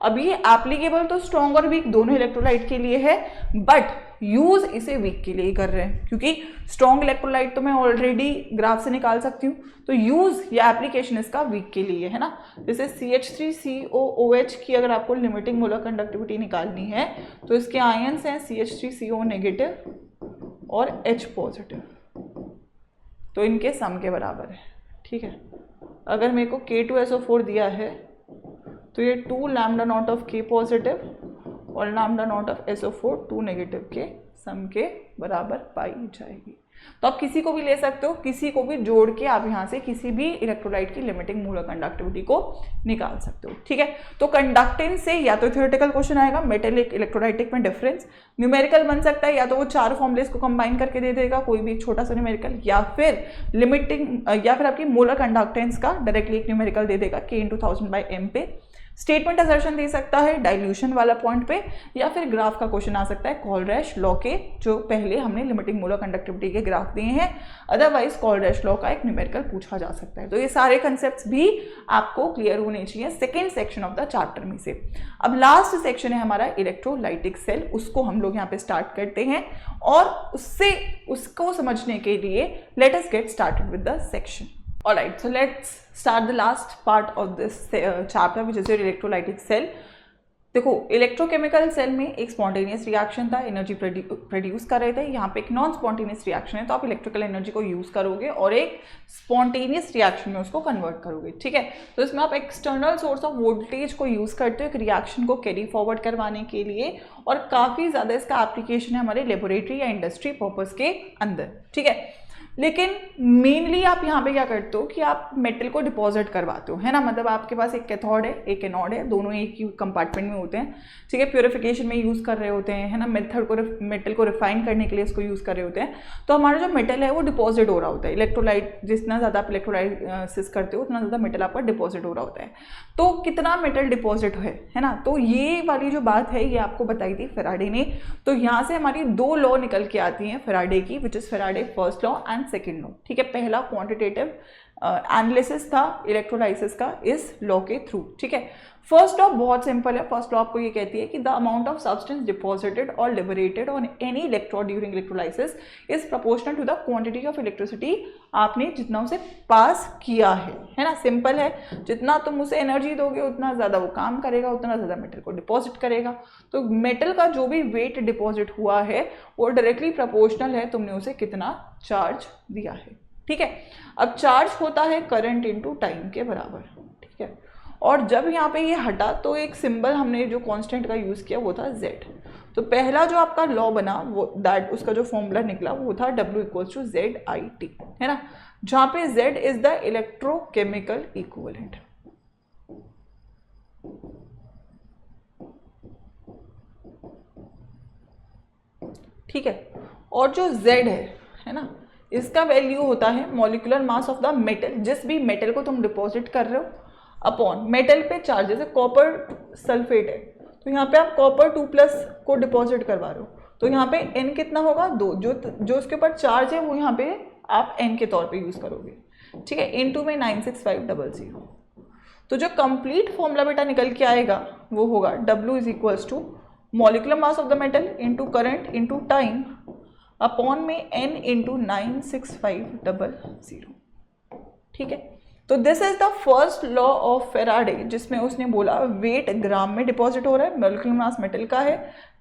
A: अब ये एप्लीकेबल तो स्ट्रॉन्ग और वीक दोनों इलेक्ट्रोलाइट के लिए है, बट यूज इसे वीक के लिए ही कर रहे हैं क्योंकि स्ट्रॉन्ग इलेक्ट्रोलाइट तो मैं ऑलरेडी ग्राफ से निकाल सकती हूँ, तो यूज या एप्लीकेशन इसका वीक के लिए है ना। जैसे CH3COOH की अगर आपको लिमिटिंग मोलर कंडक्टिविटी निकालनी है तो इसके आयंस हैं CH3CO नेगेटिव और H पॉजिटिव, तो इनके सम के बराबर है। ठीक है, अगर मेरे को K2SO4 दिया है तो ये 2 lambda not of K positive और lambda not of SO4 2 negative के सम के बराबर पाई जाएगी। तो आप किसी को भी ले सकते हो, किसी को भी जोड़ के आप यहाँ से किसी भी इलेक्ट्रोलाइट की लिमिटिंग मोलर कंडक्टिविटी को निकाल सकते हो। ठीक है, तो कंडक्टेंस से या तो थ्योरेटिकल क्वेश्चन आएगा मेटेलिक इलेक्ट्रोलाइटिक में डिफरेंस, न्यूमेरिकल बन सकता है, या तो वो 4 फॉर्मुलेस को कंबाइन करके दे देगा कोई भी एक छोटा सा न्यूमेरिकल, या फिर लिमिटिंग या फिर आपकी मोलर कंडक्टेंस का डायरेक्टली एक न्यूमेरिकल दे देगा K × 1000/m पे। स्टेटमेंट असर्शन दे सकता है डाइल्यूशन वाला पॉइंट पे, या फिर ग्राफ का क्वेश्चन आ सकता है कॉलरैश लॉ के, जो पहले हमने लिमिटिंग मोलर कंडक्टिविटी के ग्राफ दिए हैं। अदरवाइज कॉलरैश लॉ का एक न्यूमेरिकल पूछा जा सकता है। तो ये सारे कंसेप्ट्स भी आपको क्लियर होने चाहिए second section of the chapter में से। अब लास्ट सेक्शन है हमारा इलेक्ट्रोलाइटिक सेल, उसको हम लोग यहाँ पे स्टार्ट करते हैं, और उसको समझने के लिए let us get started with the section. Alright, so let's start the last part of this chapter, which is your electrolytic cell. देखो, इलेक्ट्रोकेमिकल सेल में एक स्पॉन्टेनियस रिएक्शन था, एनर्जी प्रोड्यूस कर रहे थे। यहाँ पे एक नॉन स्पॉन्टेनियस रिएक्शन है, तो आप इलेक्ट्रिकल एनर्जी को यूज करोगे और एक स्पॉन्टेनियस रिएक्शन में उसको कन्वर्ट करोगे। ठीक है, तो इसमें आप एक्सटर्नल सोर्स ऑफ वोल्टेज को यूज करते हो एक रिएक्शन को कैरी फॉरवर्ड करवाने के लिए, और काफ़ी ज़्यादा इसका एप्लीकेशन है हमारे लेबोरेटरी या इंडस्ट्री पर्पज़ के अंदर। ठीक है, लेकिन मेनली आप यहाँ पे क्या करते हो कि आप मेटल को डिपॉजिट करवाते हो, है ना। मतलब आपके पास एक कैथोड है, एक एनोड है, दोनों एक ही कंपार्टमेंट में होते हैं। ठीक है, प्योरिफिकेशन में यूज़ कर रहे होते हैं, है ना, मेथड को मेटल को रिफाइन करने के लिए इसको यूज़ कर रहे होते हैं। तो हमारा जो मेटल है वो डिपॉजिट हो रहा होता है। इलेक्ट्रोलाइट, जितना ज़्यादा आप इलेक्ट्रोलाइसिस करते हो उतना ज़्यादा मेटल आपका डिपॉजिट हो रहा होता है। तो कितना मेटल डिपॉजिट है ना, तो ये वाली जो बात है ये आपको बताई थी फैराडे ने। तो यहाँ से हमारी 2 लॉ निकल के आती हैं फैराडे की, which is Faraday first law and second law. ठीक है, पहला क्वांटिटेटिव एनालिसिस था इलेक्ट्रोलाइसिस का इस लॉ के थ्रू। ठीक है, फर्स्ट लॉ बहुत सिंपल है। फर्स्ट लॉ आपको ये कहती है कि the amount of substance deposited और liberated on any electrode during electrolysis is proportional to the quantity of electricity आपने जितना उसे पास किया है ना। सिंपल है, जितना तुम उसे एनर्जी दोगे उतना ज़्यादा वो काम करेगा, उतना ज़्यादा मेटल को डिपॉजिट करेगा। तो मेटल का जो भी वेट डिपॉजिट हुआ है वो डायरेक्टली प्रोपोर्शनल है तुमने उसे कितना चार्ज दिया है। ठीक है, अब चार्ज होता है करंट इनटू टाइम के बराबर। ठीक है, और जब यहाँ पे ये हटा तो एक सिंबल हमने जो कांस्टेंट का यूज़ किया वो था Z। तो पहला जो आपका लॉ बना वो उसका जो फॉर्मूला निकला वो था W = ZIT, है ना, जहाँ पे Z is the electrochemical equivalent. ठीक है, और जो Z है ना, इसका वैल्यू होता है molecular mass of the metal, जिस भी मेटल को तुम डिपॉजिट कर रहे हो अपॉन मेटल पे चार्ज। जैसे कॉपर सल्फेट है तो यहाँ पे आप कॉपर 2+ को डिपॉजिट करवा रहे हो, तो यहाँ पे N कितना होगा 2, जो उसके ऊपर चार्ज है वो यहाँ पे आप N के तौर पे यूज़ करोगे। ठीक है, इनटू में 96500। तो जो कंप्लीट फॉर्मूला बेटा निकल के आएगा वो होगा W = molecular mass of the metal into current into time upon में N × 96500। ठीक है, तो this is the first law of Faraday, जिसमें उसने बोला वेट ग्राम में डिपॉजिट हो रहा है, मॉलिक्यूलर मास मेटल का है,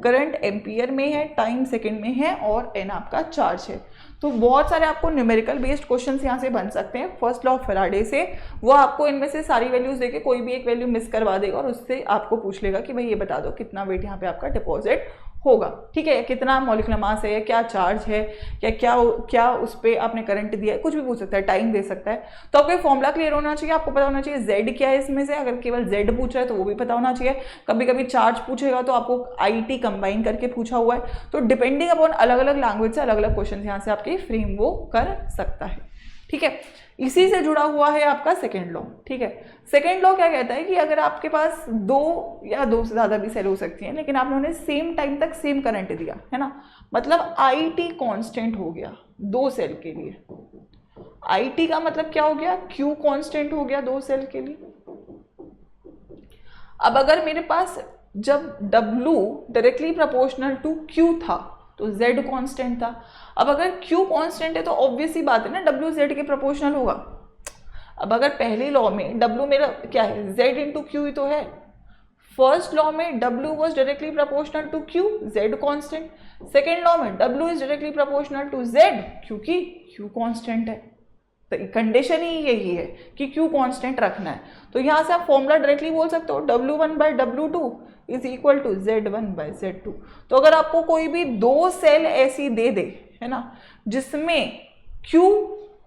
A: करंट एम्पियर में है, टाइम सेकंड में है, और N आपका चार्ज है। तो बहुत सारे आपको न्यूमेरिकल बेस्ड क्वेश्चंस यहाँ से बन सकते हैं फर्स्ट लॉ ऑफ फैराडे से। वो आपको इनमें से सारी वैल्यूज देके कोई भी एक वैल्यू मिस करवा देगा और उससे आपको पूछ लेगा कि भाई ये बता दो कितना वेट यहाँ पे आपका डिपॉजिट होगा। ठीक है, कितना मॉलिक्यूलर मास है, क्या चार्ज है, या क्या उस पर आपने करंट दिया है, कुछ भी पूछ सकता है, टाइम दे सकता है। तो आपको फॉर्मूला क्लियर होना चाहिए, आपको पता होना चाहिए Z क्या है इसमें से। अगर केवल Z पूछ रहा है तो वो भी पता होना चाहिए। कभी कभी चार्ज पूछेगा तो आपको IT कंबाइन करके पूछा हुआ है। तो डिपेंडिंग अपॉन अलग अलग लैंग्वेज से अलग अलग क्वेश्चन यहाँ से आपके फ्रेम वो कर सकता है। ठीक है, इसी से जुड़ा हुआ है आपका सेकेंड लॉ। ठीक है, सेकेंड लॉ क्या कहता है कि अगर आपके पास 2 या 2 से ज़्यादा भी सेल हो सकती हैं, लेकिन आप लोगों ने सेम टाइम तक सेम करंट दिया है ना, मतलब IT कांस्टेंट हो गया 2 सेल के लिए। IT का मतलब क्या हो गया, Q कांस्टेंट हो गया 2 सेल के लिए। अब अगर मेरे पास जब W directly proportional to Q था तो Z कांस्टेंट था। अब अगर Q कांस्टेंट है तो ऑब्वियस ही बात है ना W Z के प्रोपोर्शनल होगा। अब अगर पहले लॉ में W मेरा क्या है, Z × Q ही तो है। फर्स्ट लॉ में W was directly proportional to Q, Z constant. Second law में W is directly proportional to Z, क्योंकि Q कांस्टेंट है। तो कंडीशन ही यही है कि Q कांस्टेंट रखना है। तो यहाँ से आप फॉर्मूला डायरेक्टली बोल सकते हो W1/W2 is equal to Z1/Z2। तो अगर आपको कोई भी 2 सेल ऐसी दे दे, है ना, जिसमें Q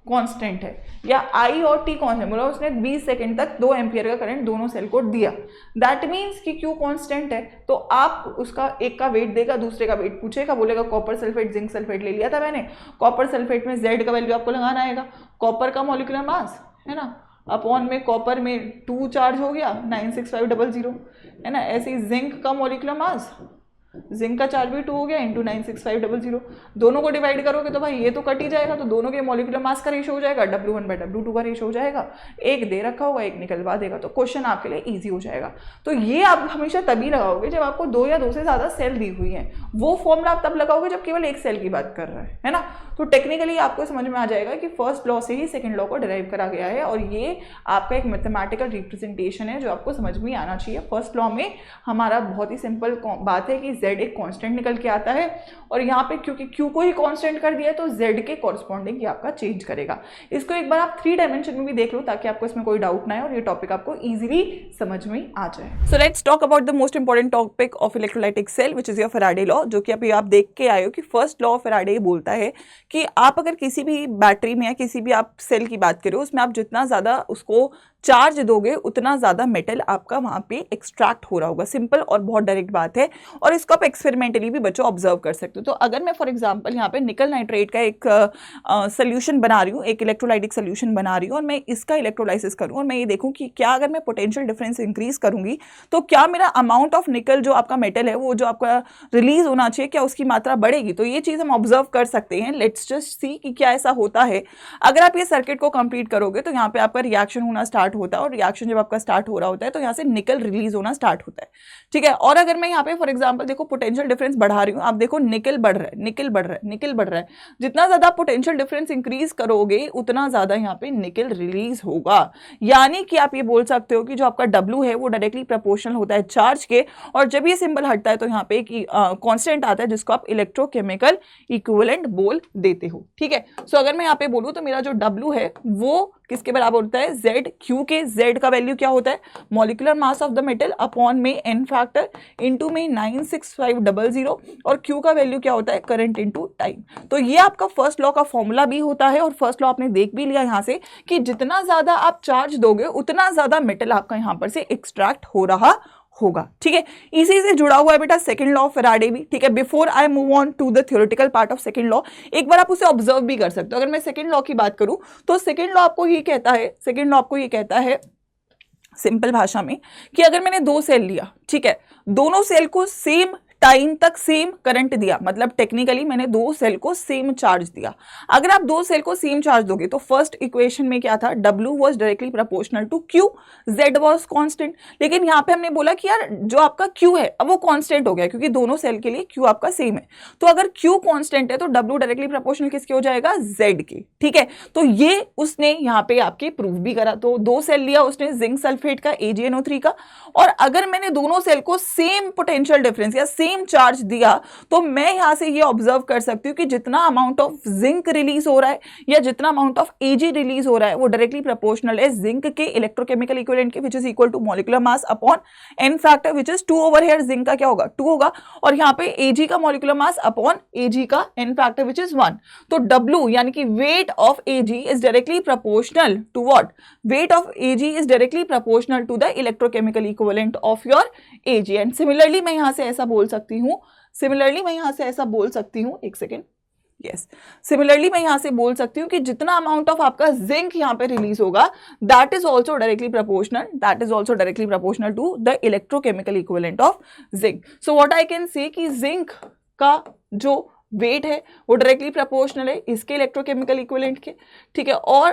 A: कांस्टेंट है या I और T कांस्टेंट, बोला उसने 20 सेकंड तक 2 एम्पियर का करंट दोनों सेल को दिया, दैट मीन्स कि Q कांस्टेंट है, तो आप उसका एक का वेट देगा, दूसरे का वेट पूछेगा, बोलेगा कॉपर सल्फेट जिंक सल्फेट ले लिया था मैंने, कॉपर सल्फेट में Z का वैल्यू आपको लगाना आएगा, कॉपर का मॉलिक्यूलर मास है ना, अपॉन में कॉपर में 2 चार्ज हो गया 96500 है ना, ऐसे ही जिंक का मॉलिक्यूलर मास, जिंक का चार्ज भी 2 हो गया इंटू 96500, दोनों को डिवाइड करोगे तो भाई ये तो कट ही जाएगा, तो दोनों के मॉलिक्यूलर मास का रेशो हो जाएगा, W1/W2 का रेशो हो जाएगा, एक दे रखा होगा एक निकलवा देगा, तो क्वेश्चन आपके लिए इजी हो जाएगा। तो ये आप हमेशा तभी लगाओगे जब आपको 2 या 2 से ज़्यादा सेल दी हुई है, वो फॉर्मूला आप तब लगाओगे जब केवल एक सेल की बात कर रहा है ना। तो टेक्निकली आपको समझ में आ जाएगा कि फर्स्ट लॉ से ही सेकेंड लॉ को डिराइव करा गया है, और ये आपका एक मैथमेटिकल रिप्रेजेंटेशन है जो आपको समझ में आना चाहिए। फर्स्ट लॉ में हमारा बहुत ही सिंपल बात है कि Z एक कांस्टेंट निकल के आता है, और यहाँ पे क्योंकि Q को ही कांस्टेंट कर दिया है तो Z के कॉरस्पॉन्डिंग ये आपका चेंज करेगा। इसको एक बार आप 3 डायमेंशन में भी देख लो ताकि आपको इसमें कोई डाउट ना है और ये टॉपिक आपको इजीली समझ में आ जाए। So let's talk about the most important topic of electrolytic cell which is your Faraday law, जो कि अभी आप देख के आए हो कि फर्स्ट लॉ ऑफ फैराडे बोलता है कि आप अगर किसी भी बैटरी में या किसी भी आप सेल की बात करो उसमें आप जितना ज्यादा उसको चार्ज दोगे उतना ज्यादा मेटल आपका वहां पे एक्सट्रैक्ट हो रहा होगा। सिंपल और बहुत डायरेक्ट बात है, और इसको आप एक्सपेरिमेंटली भी बच्चों ऑब्जर्व कर सकते हो। तो अगर मैं फॉर एग्जांपल यहाँ पे निकल नाइट्रेट का एक सोल्यूशन बना रही हूँ, एक इलेक्ट्रोलाइटिक सोल्यूशन बना रही हूँ, और मैं इसका इलेक्ट्रोलाइसिस करूँ और मैं ये देखूँ कि क्या अगर मैं पोटेंशियल डिफरेंस इंक्रीज करूंगी तो क्या मेरा अमाउंट ऑफ निकल जो आपका मेटल है वो जो आपका रिलीज होना चाहिए क्या उसकी मात्रा बढ़ेगी। तो ये चीज हम ऑब्जर्व कर सकते हैं। लेट्स जस्ट सी कि क्या ऐसा होता है। अगर आप ये सर्किट को कंप्लीट करोगे तो यहाँ पे आपका रिएक्शन होना स्टार्ट होता है, और रिएक्शन जब आपका स्टार्ट हो रहा होता है तो यहाँ से निकल रिलीज होना स्टार्ट होता है, ठीक है। और अगर मैं यहाँ पे फॉर एग्जांपल देखो पोटेंशियल डिफरेंस बढ़ा रही हूँ, आप देखो निकल बढ़ रहा है, निकल बढ़ रहा है, निकल बढ़ रहा है। जितना ज्यादा पोटेंशियल डिफरेंस इंक्रीज करोगे उतना ज्यादा यहाँ पे निकल रिलीज होगा। यानी कि आप ये बोल सकते हो कि जो आपका W है वो डायरेक्टली प्रोपोर्शनल होता है चार्ज के, और जब ये सिंबल हटता है तो यहाँ पे एक कांस्टेंट आता है जिसको आप इलेक्ट्रोकेमिकल इक्विवेलेंट बोल देते हो, ठीक है। सो अगर मैं यहाँ पे बोलूँ तो मेरा जो W है वो किसके बराबर होता है, Z, Q के। Z का वैल्यू क्या होता है, molecular mass of the metal upon में n फैक्टर इनटू में 96500, और Q का वैल्यू क्या होता है, करंट इनटू टाइम। तो ये आपका फर्स्ट लॉ का फॉर्मूला भी होता है, और फर्स्ट लॉ आपने देख भी लिया यहाँ से कि जितना ज्यादा आप चार्ज दोगे उतना ज्यादा मेटल आपका यहाँ पर से एक्सट्रैक्ट हो रहा होगा, ठीक है। इसी से जुड़ा हुआ है बेटा सेकंड लॉ ऑफ फैराडे भी, ठीक है। Before I move on to the theoretical part of second law, एक बार आप उसे ऑब्जर्व भी कर सकते हो। अगर मैं सेकंड लॉ की बात करूं तो सेकंड लॉ आपको ये कहता है, सेकंड लॉ आपको ये कहता है सिंपल भाषा में कि अगर मैंने 2 सेल लिया, ठीक है, दोनों सेल को सेम टाइम तक सेम करंट दिया, मतलब टेक्निकली मैंने 2 सेल को सेम चार्ज दिया। अगर आप 2 सेल को सेम चार्ज दोगे तो फर्स्ट इक्वेशन में क्या था, W was directly proportional to Q, Z was constant. लेकिन यहाँ पे हमने बोला कि यार जो आपका Q है अब वो कांस्टेंट हो गया क्योंकि दोनों सेल के लिए Q आपका सेम है। तो अगर Q कांस्टेंट है तो W डायरेक्टली प्रोपोर्शनल किसके हो जाएगा, Z के, ठीक है। तो ये उसने यहाँ पे आपके प्रूव भी करा। तो 2 सेल लिया उसने जिंक सल्फेट का AgNO3 का, और अगर मैंने दोनों सेल को सेम पोटेंशियल डिफरेंस या सेम चार्ज दिया तो मैं यहां से ये ऑब्जर्व कर सकती हूँ कि जितना अमाउंट ऑफ जिंक रिलीज हो रहा है या जितना अमाउंट ऑफ Ag रिलीज हो रहा है वो डायरेक्टली प्रोपोर्शनल है जिंक के इलेक्ट्रोकेमिकल इक्विवेलेंट के, which is equal to molecular mass upon n factor which is 2 over here. Zinc का क्या होगा, 2 होगा, और यहाँ पे Ag का मॉलिक्यूलर मास अपॉन Ag का n फैक्टर विच इज 1। तो W यानी कि weight of Ag is directly proportional to what, weight of Ag is directly proportional to the electrochemical equivalent of your Ag। And similarly मैं यहां से ऐसा बोल सकती हूँ, एक सेकेंड, यस, सिमिलरली मैं यहां से बोल सकती हूँ कि जितना अमाउंट ऑफ आपका जिंक यहाँ पे रिलीज होगा that is also directly proportional to the electrochemical equivalent of zinc. So what I can say कि जिंक का जो वेट है वो डायरेक्टली प्रोपोर्शनल है इसके इलेक्ट्रोकेमिकल इक्विवेलेंट के, ठीक है। और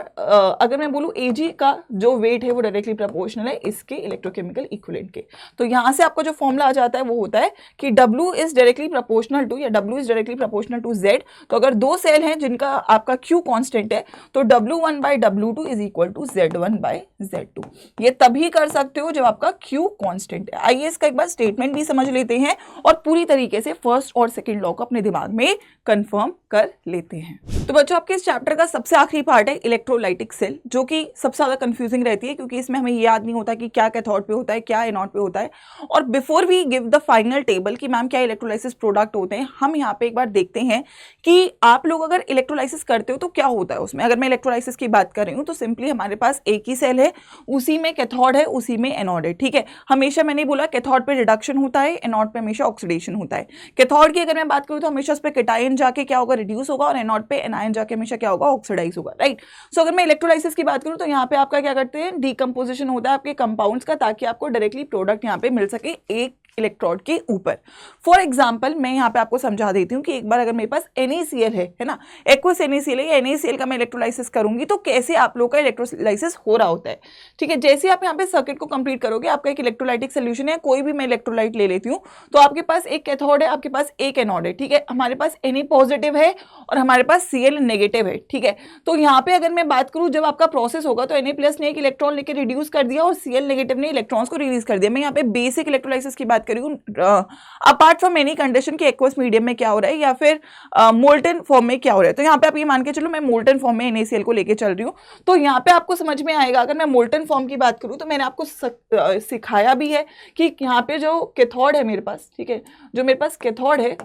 A: अगर मैं बोलूँ Ag का जो वेट है वो डायरेक्टली प्रोपोर्शनल है इसके इलेक्ट्रोकेमिकल इक्विवेलेंट के। तो यहाँ से आपको जो फॉर्मूला आ जाता है वो होता है कि W is directly proportional to, या W is directly proportional to Z। तो अगर 2 सेल हैं जिनका आपका Q कांस्टेंट है तो W1/W2 is equal to Z1/Z2। ये तभी कर सकते हो जब आपका Q कांस्टेंट है। आइए इसका एक बार स्टेटमेंट भी समझ लेते हैं और पूरी तरीके से फर्स्ट और सेकेंड लॉ को अपने दिमाग में कंफर्म कर लेते हैं। तो बच्चों आपके इस चैप्टर का सबसे आखिरी पार्ट है इलेक्ट्रोलाइटिक सेल, जो कि सबसे ज़्यादा कंफ्यूजिंग रहती है क्योंकि इसमें हमें याद नहीं होता कि क्या कैथोड पे होता है, क्या एनोड पे होता है। और before we give the final table कि मैम क्या इलेक्ट्रोलाइसिस प्रोडक्ट होते हैं, हम यहाँ पे एक बार देखते हैं कि आप लोग अगर इलेक्ट्रोलाइसिस करते हो तो क्या होता है उसमें। अगर मैं इलेक्ट्रोलाइसिस की बात कर रही हूँ तो सिंपली हमारे पास एक ही सेल है, उसी में कैथोड है, उसी में एनोड है, ठीक है। हमेशा मैंने बोला कैथोड पे रिडक्शन होता है, एनोड पे हमेशा ऑक्सीडेशन होता है। कैथोड की अगर मैं बात करूँ तो हमेशा उस पर कैटायन जाके क्या होगा, रिड्यूस होगा, और एनोड पे एनायन जाके हमेशा क्या होगा, ऑक्सीडाइज होगा, राइट। सो अगर मैं इलेक्ट्रोलाइसिस की बात करूं तो यहाँ पे आपका क्या करते हैं, डीकंपोजिशन होता है आपके कंपाउंड्स का, ताकि आपको डायरेक्टली प्रोडक्ट यहाँ पे मिल सके एक इलेक्ट्रोड के ऊपर। फॉर एग्जाम्पल मैं यहाँ पे आपको समझा देती हूँ कि एक बार अगर मेरे पास NaCl है ना, एक्वस NaCl है, NaCl का मैं इलेक्ट्रोलाइसिस करूंगी तो कैसे आप लोग का इलेक्ट्रोलाइसिस हो रहा होता है, ठीक है। जैसे आप यहाँ पे सर्किट को कंप्लीट करोगे, आपका एक इलेक्ट्रोलाइटिक सोल्यूशन है, कोई भी मैं इलेक्ट्रोलाइट ले लेती हूँ, तो आपके पास एक कैथोड है, आपके पास एक एनोड है, ठीक है। हमारे पास Na पॉजिटिव है और हमारे पास Cl नेगेटिव है, ठीक है। तो यहाँ पे अगर मैं बात करूँ, जब आपका प्रोसेस होगा तो Na+ ने एक इलेक्ट्रॉन लेके रिड्यूस कर दिया और Cl नेगेटिव ने इलेक्ट्रॉन्स को रिलीज कर दिया। मैं यहाँ पे बेसिक इलेक्ट्रोलाइसिस की बात करी हूँ, अपार्ट फ्रॉम एनी कंडीशन के एक्वस मीडियम में क्या हो रहा है या फिर मोल्टन फॉर्म में क्या हो रहा है। तो यहाँ पे आप ये मान के चलो मैं मोल्टन फॉर्म में NaCl को लेके चल रही हूँ, तो यहाँ पे आपको समझ में आएगा। अगर मैं मोल्टन फॉर्म की बात करूँ तो मैंने आपको सिखाया भी है कि यहाँ पे जो कैथोड है मेरे पास, ठीक है, जो मेरे पास कैथोड है,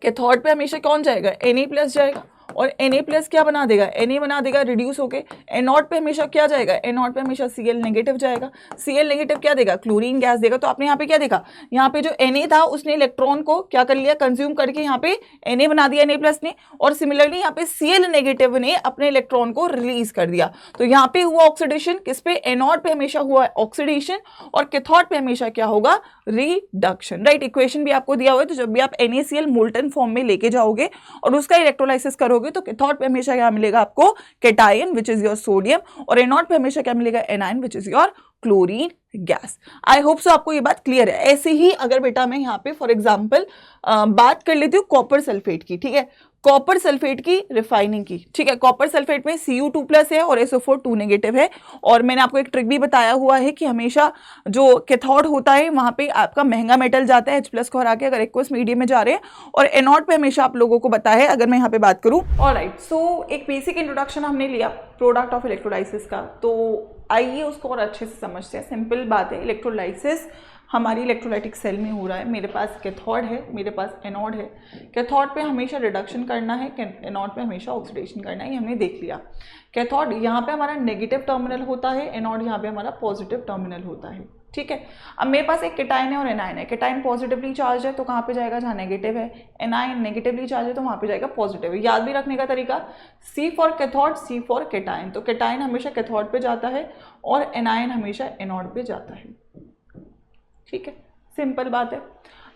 A: कैथोड पे हमेशा कौन जाएगा, Na+ जाएगा, और Na+ क्या बना देगा, Na बना देगा रिड्यूस होके। एनोड पे हमेशा क्या जाएगा, एनोड पे हमेशा Cl नेगेटिव जाएगा। Cl नेगेटिव क्या देगा, क्लोरीन गैस देगा। तो आपने यहाँ पे क्या देखा, यहाँ पे जो Na था उसने इलेक्ट्रॉन को क्या कर लिया, कंज्यूम करके यहाँ पे Na बना दिया Na+ ने, और सिमिलरली यहाँ पे Cl नेगेटिव ने अपने इलेक्ट्रॉन को रिलीज कर दिया। तो यहाँ पे हुआ ऑक्सीडेशन, किस पे, एनोड पे हमेशा हुआ ऑक्सीडेशन, और कैथोड पे हमेशा क्या होगा, रिडक्शन, राइट। इक्वेशन भी आपको दिया हुआ है, तो जब भी आप NaCl मोल्टन फॉर्म में लेके जाओगे और उसका इलेक्ट्रोलाइसिस करोगे तो कैथोड पे हमेशा क्या मिलेगा आपको, cation which is your sodium, और एनोड पे हमेशा क्या मिलेगा, anion which is your chlorine gas. I hope सो आपको ये बात क्लियर है। ऐसे ही अगर बेटा मैं यहाँ पे फॉर एग्जांपल बात कर लेती हूँ कॉपर सल्फेट की, ठीक है, कॉपर सल्फेट की रिफाइनिंग की, ठीक है। कॉपर सल्फेट में Cu2+ है और SO4 2 नेगेटिव है, और मैंने आपको एक ट्रिक भी बताया हुआ है कि हमेशा जो कैथोड होता है वहां पे आपका महंगा मेटल जाता है H+ को हरा के, अगर एक्वस मीडियम में जा रहे हैं, और एनोड पे हमेशा आप लोगों को बताया है। अगर मैं यहाँ पे बात करूँ, ऑलराइट, सो एक बेसिक इंट्रोडक्शन हमने लिया प्रोडक्ट ऑफ इलेक्ट्रोलाइसिस का, तो आइए उसको और अच्छे से समझते हैं। सिंपल बात है, इलेक्ट्रोलाइसिस हमारी इलेक्ट्रोलाइटिक सेल में हो रहा है। मेरे पास कैथोड है, मेरे पास एनोड है। कैथोड पे हमेशा रिडक्शन करना है, एनोड पे हमेशा ऑक्सीडेशन करना है, ये हमने देख लिया। कैथोड यहाँ पे हमारा नेगेटिव टर्मिनल होता है, एनोड यहाँ पे हमारा पॉजिटिव टर्मिनल होता है, ठीक है। अब मेरे पास एक कैटायन है और एनायन है। कैटायन पॉजिटिवली चार्ज है तो कहाँ पे जाएगा, जहाँ नेगेटिव है। एनायन नेगेटिवली चार्ज है तो वहाँ पे जाएगा पॉजिटिव है। याद भी रखने का तरीका, C for cathode, C for cation. तो कैटायन हमेशा कैथोड पे जाता है और एनायन हमेशा एनोड पे जाता है, ठीक है, सिंपल बात है।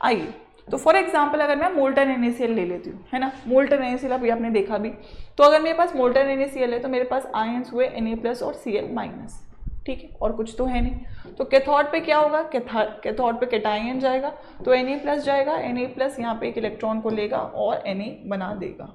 A: आइए, तो फॉर एग्जाम्पल अगर मैं मोल्टन NaCl ले लेती हूँ, है ना, मोल्टन NaCl अभी आपने देखा भी, तो अगर मेरे पास मोल्टन NaCl है तो मेरे पास आयंस हुए Na+ और Cl-, ठीक है, और कुछ तो है नहीं। तो कैथोड पे क्या होगा, कैथोड पे कैटायन जाएगा तो Na+ जाएगा, Na+ यहाँ पे एक इलेक्ट्रॉन को लेगा और Na बना देगा।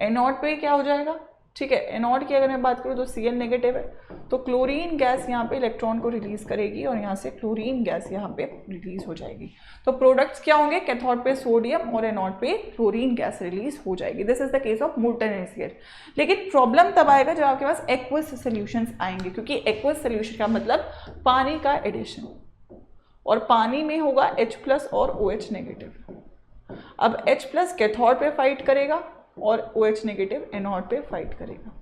A: एनोड पे क्या हो जाएगा, ठीक है, एनोड की अगर मैं बात करूँ तो Cl नेगेटिव है, तो क्लोरीन गैस यहाँ पे इलेक्ट्रॉन को रिलीज करेगी और यहाँ से क्लोरीन गैस यहाँ पे रिलीज हो जाएगी। तो प्रोडक्ट्स क्या होंगे, कैथोड पे सोडियम और एनोड पे क्लोरीन गैस रिलीज हो जाएगी। This is the case of molten NaCl। लेकिन प्रॉब्लम तब आएगा जब आपके पास एक्वस सोल्यूशंस आएंगे, क्योंकि एक्वस सोल्यूशन का मतलब पानी का एडिशन, और पानी में होगा H+ और OH नेगेटिव। अब H+ कैथोड पे फाइट करेगा और OH नेगेटिव एनोड पे फाइट करेगा।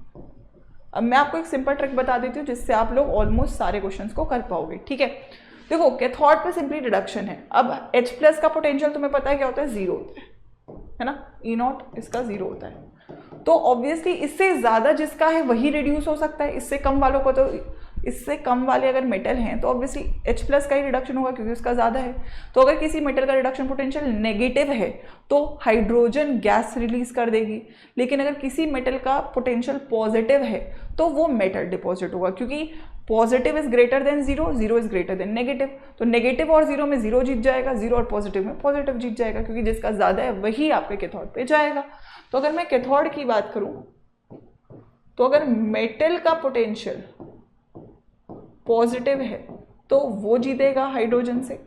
A: अब मैं आपको एक सिंपल ट्रिक बता देती हूँ जिससे आप लोग ऑलमोस्ट सारे क्वेश्चंस को कर पाओगे, ठीक है। देखो कैथोड पे सिंपली रिडक्शन है। अब H+ का पोटेंशियल तुम्हें पता है क्या होता है, 0 होता है ना, E0 इसका 0 होता है। तो ऑब्वियसली इससे ज्यादा जिसका है वही रिड्यूस हो सकता है, इससे कम वालों को तो, इससे कम वाले अगर मेटल हैं तो ऑब्वियसली H+ का ही रिडक्शन होगा क्योंकि उसका ज़्यादा है। तो अगर किसी मेटल का रिडक्शन पोटेंशियल नेगेटिव है तो हाइड्रोजन गैस रिलीज कर देगी, लेकिन अगर किसी मेटल का पोटेंशियल पॉजिटिव है तो वो मेटल डिपॉजिट होगा, क्योंकि positive is greater than 0, 0 is greater than negative. तो नेगेटिव और 0 में 0 जीत जाएगा, 0 और पॉजिटिव में पॉजिटिव जीत जाएगा, क्योंकि जिसका ज़्यादा है वही आपके कैथोड पे जाएगा। तो अगर मैं कैथोड की बात करूँ तो अगर मेटल का पोटेंशियल पॉजिटिव है तो वो जीतेगा हाइड्रोजन से,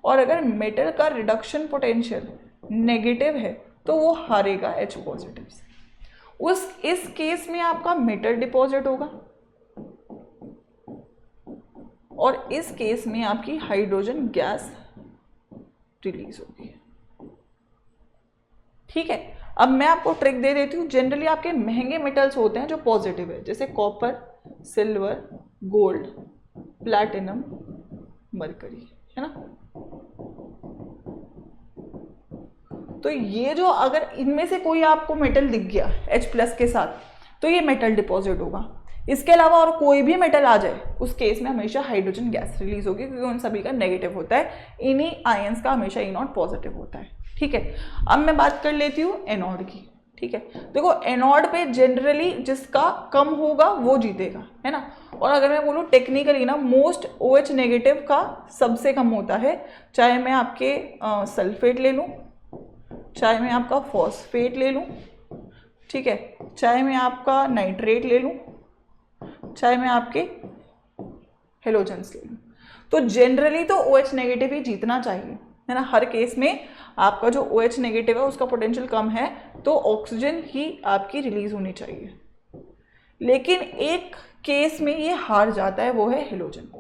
A: और अगर मेटल का रिडक्शन पोटेंशियल नेगेटिव है तो वो हारेगा H पॉजिटिव से। इस केस में आपका मेटल डिपॉजिट होगा और इस केस में आपकी हाइड्रोजन गैस रिलीज होगी। ठीक है, अब मैं आपको ट्रिक दे देती हूँ। जनरली आपके महंगे मेटल्स होते हैं जो पॉजिटिव है, जैसे copper, silver, gold, platinum, mercury, है ना। तो ये जो अगर इनमें से कोई आपको मेटल दिख गया H+ के साथ, तो ये मेटल डिपॉजिट होगा। इसके अलावा और कोई भी मेटल आ जाए उस केस में हमेशा हाइड्रोजन गैस रिलीज होगी, क्योंकि उन सभी का नेगेटिव होता है, इन्हीं आयंस का हमेशा E0 पॉजिटिव होता है। ठीक है, अब मैं बात कर लेती हूँ एनोड की। ठीक है, देखो एनोड पे जनरली जिसका कम होगा वो जीतेगा, है ना। और अगर मैं बोलूँ टेक्निकली ना, मोस्ट OH नेगेटिव का सबसे कम होता है, चाहे मैं आपके सल्फेट ले लूँ, चाहे मैं आपका फॉस्फेट ले लूँ, ठीक है, चाहे मैं आपका नाइट्रेट ले लूँ, चाहे मैं आपके हेलोजन्स ले लूँ, तो जनरली तो OH नेगेटिव ही जीतना चाहिए, है ना। हर केस में आपका जो OH नेगेटिव है उसका पोटेंशियल कम है, तो ऑक्सीजन ही आपकी रिलीज होनी चाहिए। लेकिन एक केस में ये हार जाता है, वो है हेलोजन।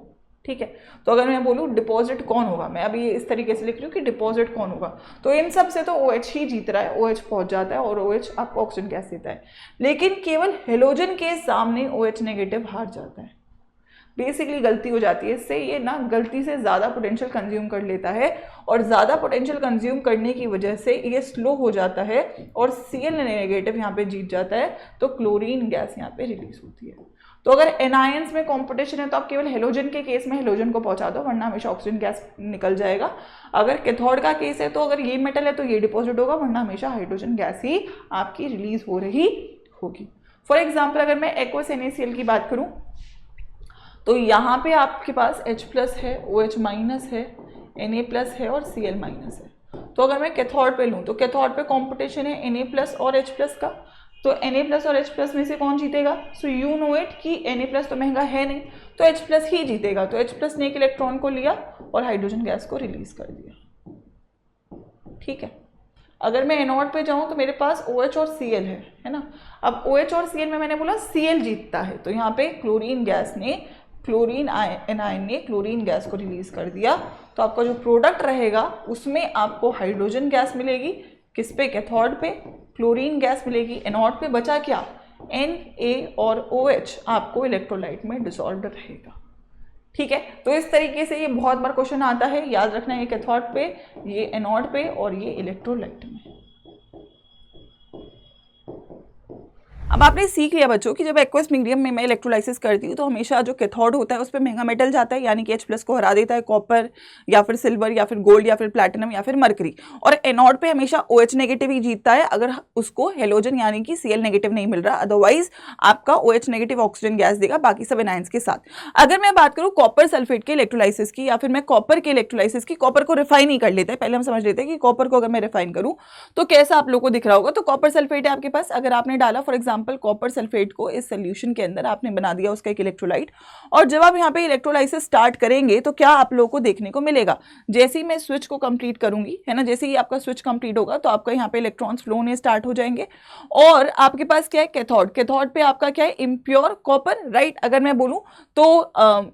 A: ठीक है, तो अगर मैं बोलूँ डिपॉजिट कौन होगा, मैं अभी इस तरीके से लिख रही हूँ कि डिपॉजिट कौन होगा, तो इन सब से तो OH ही जीत रहा है, OH पहुंच जाता है और OH आपको ऑक्सीजन गैस देता है। लेकिन केवल हेलोजन के सामने OH नेगेटिव हार जाता है। बेसिकली गलती हो जाती है इससे, ये ना गलती से ज़्यादा पोटेंशियल कंज्यूम कर लेता है और ज़्यादा पोटेंशियल कंज्यूम करने की वजह से ये स्लो हो जाता है और Cl नेगेटिव यहाँ पे जीत जाता है, तो क्लोरीन गैस यहाँ पे रिलीज होती है। तो अगर एनायंस में कंपटीशन है तो आप केवल हेलोजन के केस में हेलोजन को पहुंचा दो, वरना हमेशा ऑक्सीजन गैस निकल जाएगा। अगर कैथोड का केस है तो अगर ये मेटल है तो ये डिपॉजिट होगा, वरना हमेशा हाइड्रोजन गैस ही आपकी रिलीज हो रही होगी। फॉर एग्जाम्पल अगर मैं एक्वस NaCl की बात करूँ, तो यहाँ पे आपके पास H+ है, OH- है, Na+ है और Cl- है। तो अगर मैं कैथोड पे लूँ तो कैथोड पे कंपटीशन है Na+ और H+ का, तो Na+ और H+ में से कौन जीतेगा। सो यू नो इट कि Na+ तो महंगा है नहीं, तो H+ ही जीतेगा। तो H+ ने एक इलेक्ट्रॉन को लिया और हाइड्रोजन गैस को रिलीज कर दिया। ठीक है, अगर मैं एनोड पे जाऊँ तो मेरे पास OH और Cl है ना। अब OH और Cl में मैंने बोला Cl जीतता है, तो यहाँ पे क्लोरीन एनायन ने क्लोरीन गैस को रिलीज कर दिया। तो आपका जो प्रोडक्ट रहेगा उसमें आपको हाइड्रोजन गैस मिलेगी, किस पे, कैथोड पे, क्लोरीन गैस मिलेगी। एनोड पे बचा क्या, Na और OH आपको इलेक्ट्रोलाइट में डिसॉल्व रहेगा। ठीक है, तो इस तरीके से ये बहुत बार क्वेश्चन आता है, याद रखना, ये कैथोड पे, ये एनोड पे और ये इलेक्ट्रोलाइट में। अब आपने सीख लिया बच्चों कि जब एक्वस मीडियम में मैं इलेक्ट्रोलाइसिस करती हूँ तो हमेशा जो कैथोड होता है उस पर महंगा मेटल जाता है, यानी कि H+ को हरा देता है कॉपर या फिर सिल्वर या फिर गोल्ड या फिर प्लैटिनम या फिर मरकरी, और एनोड पे हमेशा OH नेगेटिव ही जीतता है अगर उसको हेलोजन यानी कि Cl नेगेटिव नहीं मिल रहा, अदरवाइज आपका OH नेगेटिव ऑक्सीजन गैस देगा बाकी सब एनायंस के साथ। अगर मैं बात करूँ कॉपर सल्फेट के इलेक्ट्रोलाइसिस की या फिर मैं कॉपर के इलेक्ट्रोलाइसिस की, कॉपर को रिफाइन ही कर लेते हैं। पहले हम समझ लेते हैं कि कॉपर को अगर मैं रिफाइन करूँ तो कैसा आप लोग को दिख रहा होगा। तो कॉपर सल्फेट है आपके पास, अगर आपने डाला फॉर एग्जाम्पल कॉपर सल्फेट को इस सॉल्यूशन के अंदर, आपने बना दिया उसका एक इलेक्ट्रोलाइट, और जब आप यहाँ पे इलेक्ट्रोलाइसिस स्टार्ट करेंगे तो क्या आप लोगों को देखने को मिलेगा, जैसे ही मैं स्विच को कंप्लीट करूंगी, है ना, जैसे ही आपका स्विच कंप्लीट होगा तो आपका यहाँ पे इलेक्ट्रॉन्स फ्लो होने स्टार्ट हो जाएंगे और आपके पास क्या है, कैथोड। कैथोड पे आपका क्या है, इम्प्योर कॉपर, राइट। अगर मैं बोलूं तो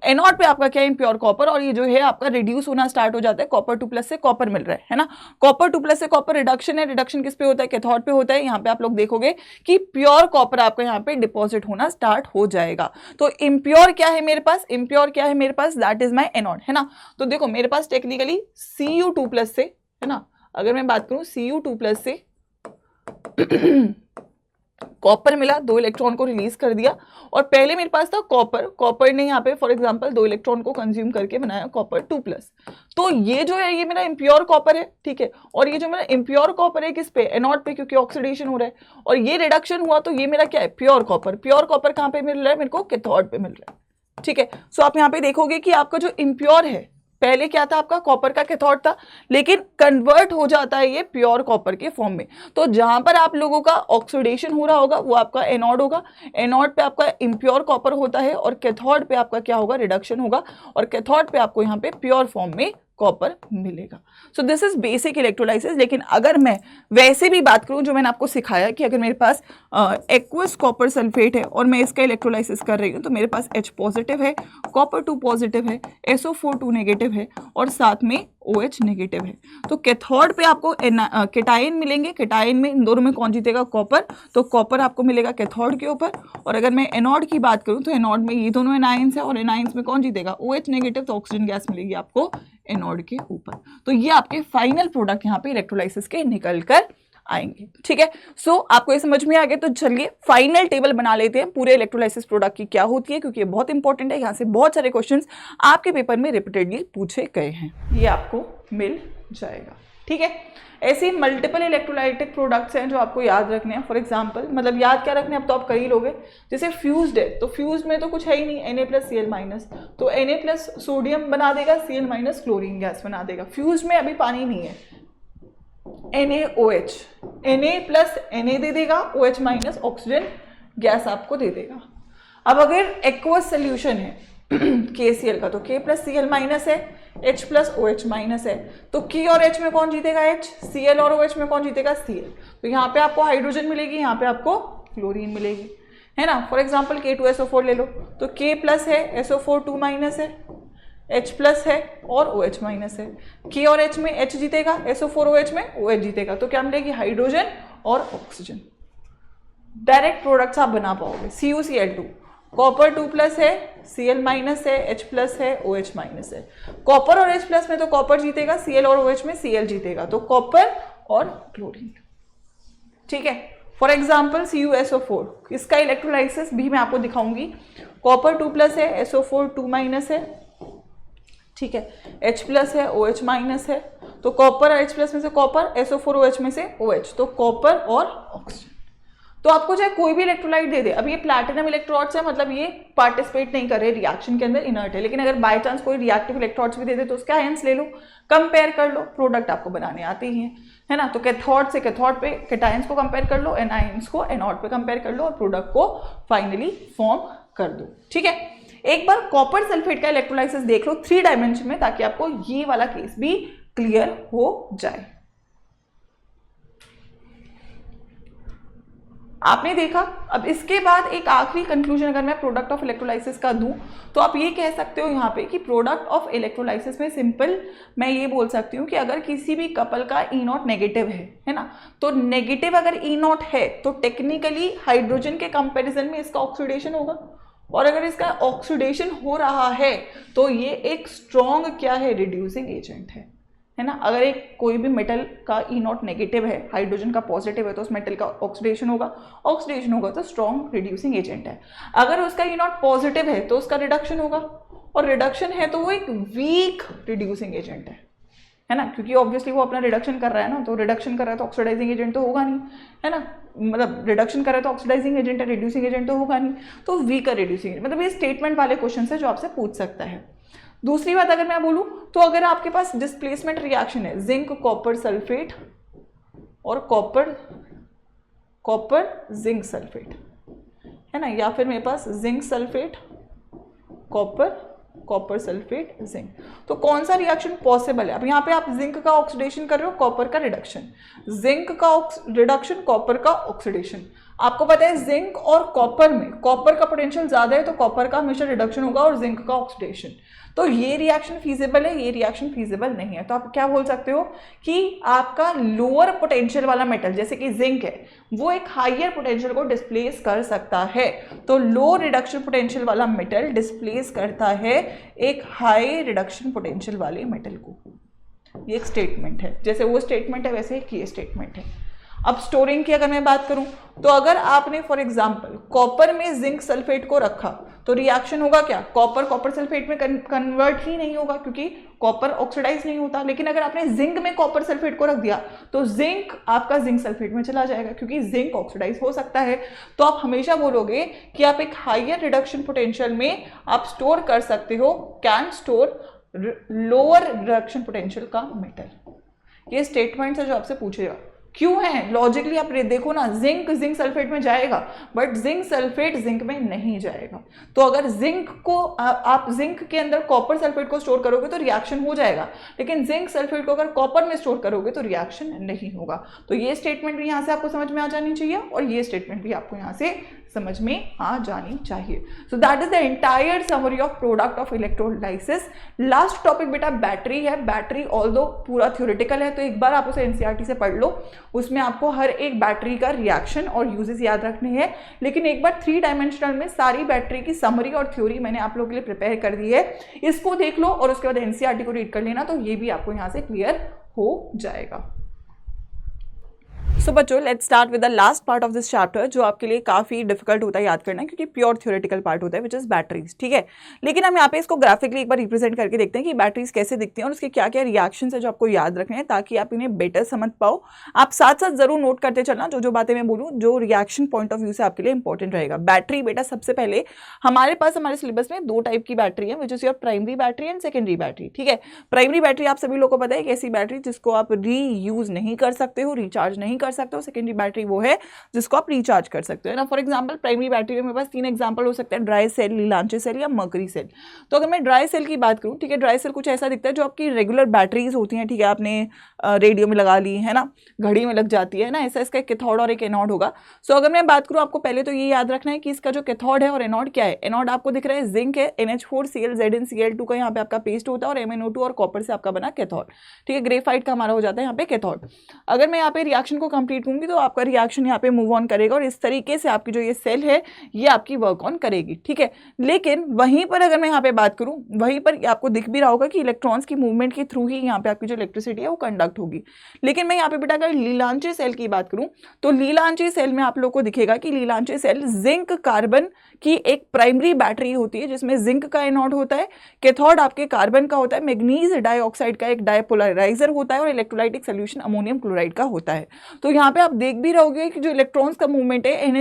A: एनोड पे आपका क्या है, इम्प्योर कॉपर, और ये जो है आपका रिड्यूस होना स्टार्ट हो जाता है, कॉपर 2+ से कॉपर मिल रहा है ना। कॉपर 2+ से कॉपर रिडक्शन है, रिडक्शन किस पे होता है, कैथोड पे होता है। यहाँ पे आप लोग देखोगे कि प्योर कॉपर आपका यहाँ पे डिपॉजिट होना स्टार्ट हो जाएगा। तो इम्प्योर क्या है मेरे पास, इम्प्योर क्या है मेरे पास, दैट इज माय एनोड, है ना। तो देखो मेरे पास टेक्निकली Cu2+ से, है ना, अगर मैं बात करूं Cu2+ से कॉपर मिला, 2 इलेक्ट्रॉन को रिलीज कर दिया, और पहले मेरे पास था कॉपर ने यहाँ पे फॉर एग्जांपल 2 इलेक्ट्रॉन को कंज्यूम करके बनाया कॉपर 2+। तो ये जो है ये मेरा इम्प्योर कॉपर है, ठीक है, और ये जो मेरा इम्प्योर कॉपर है किस पे, एनोड पे, क्योंकि ऑक्सीडेशन हो रहा है, और ये रिडक्शन हुआ तो ये मेरा क्या है, प्योर कॉपर। प्योर कॉपर कहाँ पे मिल रहा है मेरे को, कैथोड पे मिल रहा है। ठीक है, सो आप यहाँ पे देखोगे कि आपका जो इम्प्योर है, पहले क्या था आपका कॉपर का कैथोड था, लेकिन कन्वर्ट हो जाता है ये प्योर कॉपर के फॉर्म में। तो जहां पर आप लोगों का ऑक्सीडेशन हो रहा होगा वो आपका एनोड होगा, एनोड पे आपका इम्प्योर कॉपर होता है, और कैथोड पे आपका क्या होगा, रिडक्शन होगा, और कैथोड पे आपको यहाँ पे प्योर फॉर्म में कॉपर मिलेगा। सो दिस इज बेसिक इलेक्ट्रोलाइसिस। लेकिन अगर मैं वैसे भी बात करूं जो मैंने आपको सिखाया कि अगर मेरे पास एक्वस कॉपर सल्फेट है और मैं इसका इलेक्ट्रोलाइसिस कर रही हूं तो मेरे पास H पॉजिटिव है, कॉपर 2 पॉजिटिव है, SO4 2 नेगेटिव है और साथ में OH नेगेटिव है। तो कैथोड पे आपको केटायन मिलेंगे। केटायन में इन दोनों में कौन जीतेगा? कॉपर। तो कॉपर आपको मिलेगा कैथोड के ऊपर। और अगर मैं एनोड की बात करूं तो एनोड में ये दोनों एनायंस है और एनायंस में कौन जीतेगा? OH negative. तो ऑक्सीजन गैस मिलेगी आपको एनोड के ऊपर। तो ये आपके फाइनल प्रोडक्ट यहाँ पे इलेक्ट्रोलाइसिस के निकल कर आएंगे। ठीक है, सो आपको ये समझ में आ गया। तो चलिए फाइनल टेबल बना लेते हैं पूरे इलेक्ट्रोलाइसिस प्रोडक्ट की क्या होती है, क्योंकि ये बहुत इंपॉर्टेंट है। यहाँ से बहुत सारे क्वेश्चंस आपके पेपर में रिपीटेडली पूछे गए हैं, ये आपको मिल जाएगा। ठीक है, ऐसे मल्टीपल इलेक्ट्रोलाइटिक प्रोडक्ट्स हैं जो आपको याद रखने हैं। फॉर एग्जांपल, मतलब याद क्या रखने हैं, अब तो आप कर ही लोगे। जैसे फ्यूज्ड है तो फ्यूज्ड में तो कुछ है ही नहीं, Na+Cl-, तो Na+ सोडियम बना देगा, Cl- क्लोरीन गैस बना देगा। फ्यूज्ड में अभी पानी नहीं है, NaOH, Na+Na दे देगा, OH- ऑक्सीजन गैस आपको दे देगा। अब अगर एक्वस सोल्यूशन है KCl का, तो K+Cl- है, H+OH- है, तो K और H में कौन जीतेगा? H। Cl और OH में कौन जीतेगा? Cl। तो यहाँ पे आपको हाइड्रोजन मिलेगी, यहाँ पे आपको क्लोरीन मिलेगी, है ना। फॉर एग्जाम्पल K2SO4 ले लो, तो K+ है, SO4 2- है, H+ है और OH- है। K और H में H जीतेगा, SO4 OH में OH जीतेगा, तो क्या मिलेगी? हाइड्रोजन और ऑक्सीजन। डायरेक्ट प्रोडक्ट्स आप बना पाओगे। CuCl2, कॉपर 2+ है, Cl- है, H+ है, OH- है। कॉपर और H+ में तो कॉपर जीतेगा, Cl और OH में Cl जीतेगा, तो कॉपर और क्लोरीन। ठीक है, फॉर एग्जाम्पल CuSO4, इसका इलेक्ट्रोलाइसिस भी मैं आपको दिखाऊंगी। कॉपर 2+ है, SO4 2- है, ठीक है, H+ है, OH- है, तो कॉपर और H+ में से कॉपर, SO4 OH में से OH, तो कॉपर और ऑक्सीजन। तो आपको चाहे कोई भी इलेक्ट्रोलाइट दे दे, अब ये प्लैटिनम इलेक्ट्रोड्स है, मतलब ये पार्टिसिपेट नहीं कर रहे रिएक्शन के अंदर, इनर्ट है। लेकिन अगर बाय चांस कोई रिएक्टिव इलेक्ट्रोड्स भी दे दे तो उसका आयंस ले लो, कंपेयर कर लो, प्रोडक्ट आपको बनाने आते ही हैं, है ना। तो कैथोड से कैथोड पे कैटायंस को कंपेयर कर लो, एनायंस को एनोड पे कंपेयर कर लो और प्रोडक्ट को फाइनली फॉर्म कर दो। ठीक है, एक बार कॉपर सल्फेट का इलेक्ट्रोलाइसिस देख लो 3 डायमेंशन में, ताकि आपको ये वाला केस भी क्लियर हो जाए। आपने देखा। अब इसके बाद एक आखिरी कंक्लूजन अगर मैं प्रोडक्ट ऑफ इलेक्ट्रोलाइसिस का दूं, तो आप ये कह सकते हो यहाँ पे कि प्रोडक्ट ऑफ इलेक्ट्रोलाइसिस में सिंपल मैं ये बोल सकती हूँ कि अगर किसी भी कपल का E0 नेगेटिव है ना, तो नेगेटिव अगर E0 है तो टेक्निकली हाइड्रोजन के कंपेरिजन में इसका ऑक्सीडेशन होगा, और अगर इसका ऑक्सीडेशन हो रहा है तो ये एक स्ट्रॉन्ग क्या है? रिड्यूसिंग एजेंट है ना। अगर एक कोई भी मेटल का E0 नेगेटिव है, हाइड्रोजन का पॉजिटिव है, तो उस मेटल का ऑक्सीडेशन होगा, ऑक्सीडेशन होगा तो स्ट्रॉन्ग रिड्यूसिंग एजेंट है। अगर उसका E0 पॉजिटिव है तो उसका रिडक्शन होगा, और रिडक्शन है तो वो एक वीक रिड्यूसिंग एजेंट है ना, क्योंकि ऑब्वियसली वो अपना रिडक्शन कर रहा है ना, तो रिडक्शन कर रहा है तो ऑक्सीडाइजिंग एजेंट तो होगा नहीं, है ना। मतलब रिडक्शन कर रहा है तो ऑक्सीडाइजिंग एजेंट है, रिड्यूसिंग एजेंट तो होगा नहीं, तो वीकर रिड्यूसिंग एजेंट। मतलब ये स्टेटमेंट वाले क्वेश्चन है जो आपसे पूछ सकता है। दूसरी बात अगर मैं बोलूं तो अगर आपके पास डिस्प्लेसमेंट रिएक्शन है, जिंक कॉपर सल्फेट और कॉपर जिंक सल्फेट, है ना, या फिर मेरे पास zinc sulphate copper sulphate zinc, तो कौन सा रिएक्शन पॉसिबल है? अब यहाँ पे आप जिंक का ऑक्सीडेशन कर रहे हो, कॉपर का रिडक्शन, जिंक का रिडक्शन, कॉपर का ऑक्सीडेशन। आपको पता है जिंक और कॉपर में कॉपर का पोटेंशियल ज्यादा है, तो कॉपर का हमेशा रिडक्शन होगा और जिंक का ऑक्सीडेशन। तो ये रिएक्शन फीजिबल है, ये रिएक्शन फीजिबल नहीं है। तो आप क्या बोल सकते हो कि आपका लोअर पोटेंशियल वाला मेटल जैसे कि जिंक है, वो एक हायर पोटेंशियल को डिस्प्लेस कर सकता है। तो लो रिडक्शन पोटेंशियल वाला मेटल डिस्प्लेस करता है एक हाई रिडक्शन पोटेंशियल वाले मेटल को। ये एक स्टेटमेंट है, जैसे वो स्टेटमेंट है वैसे ये स्टेटमेंट है। अब स्टोरिंग की अगर मैं बात करूं तो अगर आपने फॉर एग्जांपल कॉपर में जिंक सल्फेट को रखा तो रिएक्शन होगा क्या? कॉपर सल्फेट में कन्वर्ट ही नहीं होगा, क्योंकि कॉपर ऑक्सीडाइज नहीं होता। लेकिन अगर आपने जिंक में कॉपर सल्फेट को रख दिया तो जिंक आपका जिंक सल्फेट में चला जाएगा, क्योंकि जिंक ऑक्सीडाइज हो सकता है। तो आप हमेशा बोलोगे कि आप एक हायर रिडक्शन पोटेंशियल में आप स्टोर कर सकते हो, can store lower reduction potential का मेटल। ये स्टेटमेंट है जो आपसे पूछेगा। क्यों है? लॉजिकली आप देखो ना, जिंक सल्फेट में जाएगा, बट जिंक सल्फेट जिंक में नहीं जाएगा। तो अगर जिंक को आप जिंक के अंदर कॉपर सल्फेट को स्टोर करोगे तो रिएक्शन हो जाएगा, लेकिन जिंक सल्फेट को अगर कॉपर में स्टोर करोगे तो रिएक्शन नहीं होगा। तो ये स्टेटमेंट भी यहाँ से आपको समझ में आ जानी चाहिए और ये स्टेटमेंट भी आपको यहाँ से समझ में आ जानी चाहिए। So that is the entire summary of product of electrolysis. Last topic बेटा बैटरी है। बैटरी ऑल्दो पूरा थ्योरेटिकल है, तो एक बार आप उसे एनसीईआरटी से पढ़ लो, उसमें आपको हर एक बैटरी का रिएक्शन और यूजेस याद रखने हैं। लेकिन एक बार 3 डायमेंशनल में सारी बैटरी की समरी और थ्योरी मैंने आप लोगों के लिए प्रिपेयर कर दी है, इसको देख लो और उसके बाद एनसीईआरटी को रीड कर लेना, तो ये भी आपको यहाँ से क्लियर हो जाएगा। सो बच्चों, let's start with the last part of this chapter, जो आपके लिए काफी डिफिकल्ट होता है याद करना, क्योंकि प्योर थ्योरेटिकल पार्ट होता है, विच इज बैटरीज। ठीक है, लेकिन हम यहाँ पे इसको ग्राफिकली एक बार रिप्रेजेंट करके देखते हैं कि बैटरीज कैसे दिखती हैं और उसके क्या क्या रिएक्शंस है जो आपको याद रखने हैं, ताकि आप इन्हें बेटर समझ पाओ। आप साथ साथ जरूर नोट करते चलना जो बातें मैं बोलूँ, जो रिएक्शन पॉइंट ऑफ व्यू से आपके लिए इंपॉर्टेंट रहेगा। बैटरी बेटा, सबसे पहले हमारे पास हमारे सिलेबस में 2 टाइप की बैटरी है, विच is your primary battery and secondary battery. ठीक है, प्राइमरी बैटरी आप सभी लोगों को पता है, एक ऐसी बैटरी जिसको आप रीयूज नहीं कर सकते हो, रिचार्ज नहीं कर सकते हो। सेकेंडरी बैटरी वो है जिसको आप रिचार्ज कर सकते हो ना। फॉर एग्जांपल, प्राइमरी बैटरी में मेरे पास 3 एग्जांपल हो सकते हैं, ड्राई सेल, लीलांचे सेल या मर्करी सेल। तो अगर मैं ड्राई सेल की बात करूं, ठीक है, ड्राई सेल कुछ ऐसा दिखता है जो आपकी रेगुलर बैटरीज होती हैं। ठीक है, आपने रेडियो में लगा ली है ना, घड़ी में लग जाती है ना, ऐसा इसका एक कैथोड और एक एनोड होगा। सो अगर मैं बात करूं, आपको पहले तो ये याद रखना है कि इसका जो कैथोड है और एनोड क्या है। एनोड आपको दिख रहा है जिंक है, NH4Cl ZnCl2 का यहाँ पे आपका पेस्ट होता है, और MnO2 और कॉपर से आपका बना कैथोड। ठीक है, ग्रेफाइट का हमारा हो जाता है यहाँ पे कैथोड। अगर मैं यहाँ पे रिएक्शन को कंप्लीट करूंगी तो आपका रिएक्शन यहाँ पे मूव ऑन करेगा और इस तरीके से आपकी जो ये सेल है ये आपकी वर्क ऑन करेगी। ठीक है, लेकिन वहीं पर अगर मैं यहाँ पे बात करूं, वहीं पर आपको दिख भी रहा होगा कि इलेक्ट्रॉन्स की मूवमेंट के थ्रू ही यहाँ पे आपकी जो इलेक्ट्रिसिटी है वो कंडक्ट होगी। लेकिन मैं यहाँ पे बेटा अगर लीलांचे सेल की बात करूं, तो लीलांचे सेल में आप लोग को दिखेगा कि लीलांचे सेल जिंक कार्बन की एक प्राइमरी बैटरी होती है, जिसमें जिंक का एनोड होता है, कैथोड आपके कार्बन का होता है, मैग्नीज डाइऑक्साइड का एक डायपोलराइजर होता है, और इलेक्ट्रोलाइटिक सोल्यूशन अमोनियम क्लोराइड का होता है। तो यहाँ पे आप देख भी रहोगे कि जो इलेक्ट्रॉन्स का मूवमेंट है,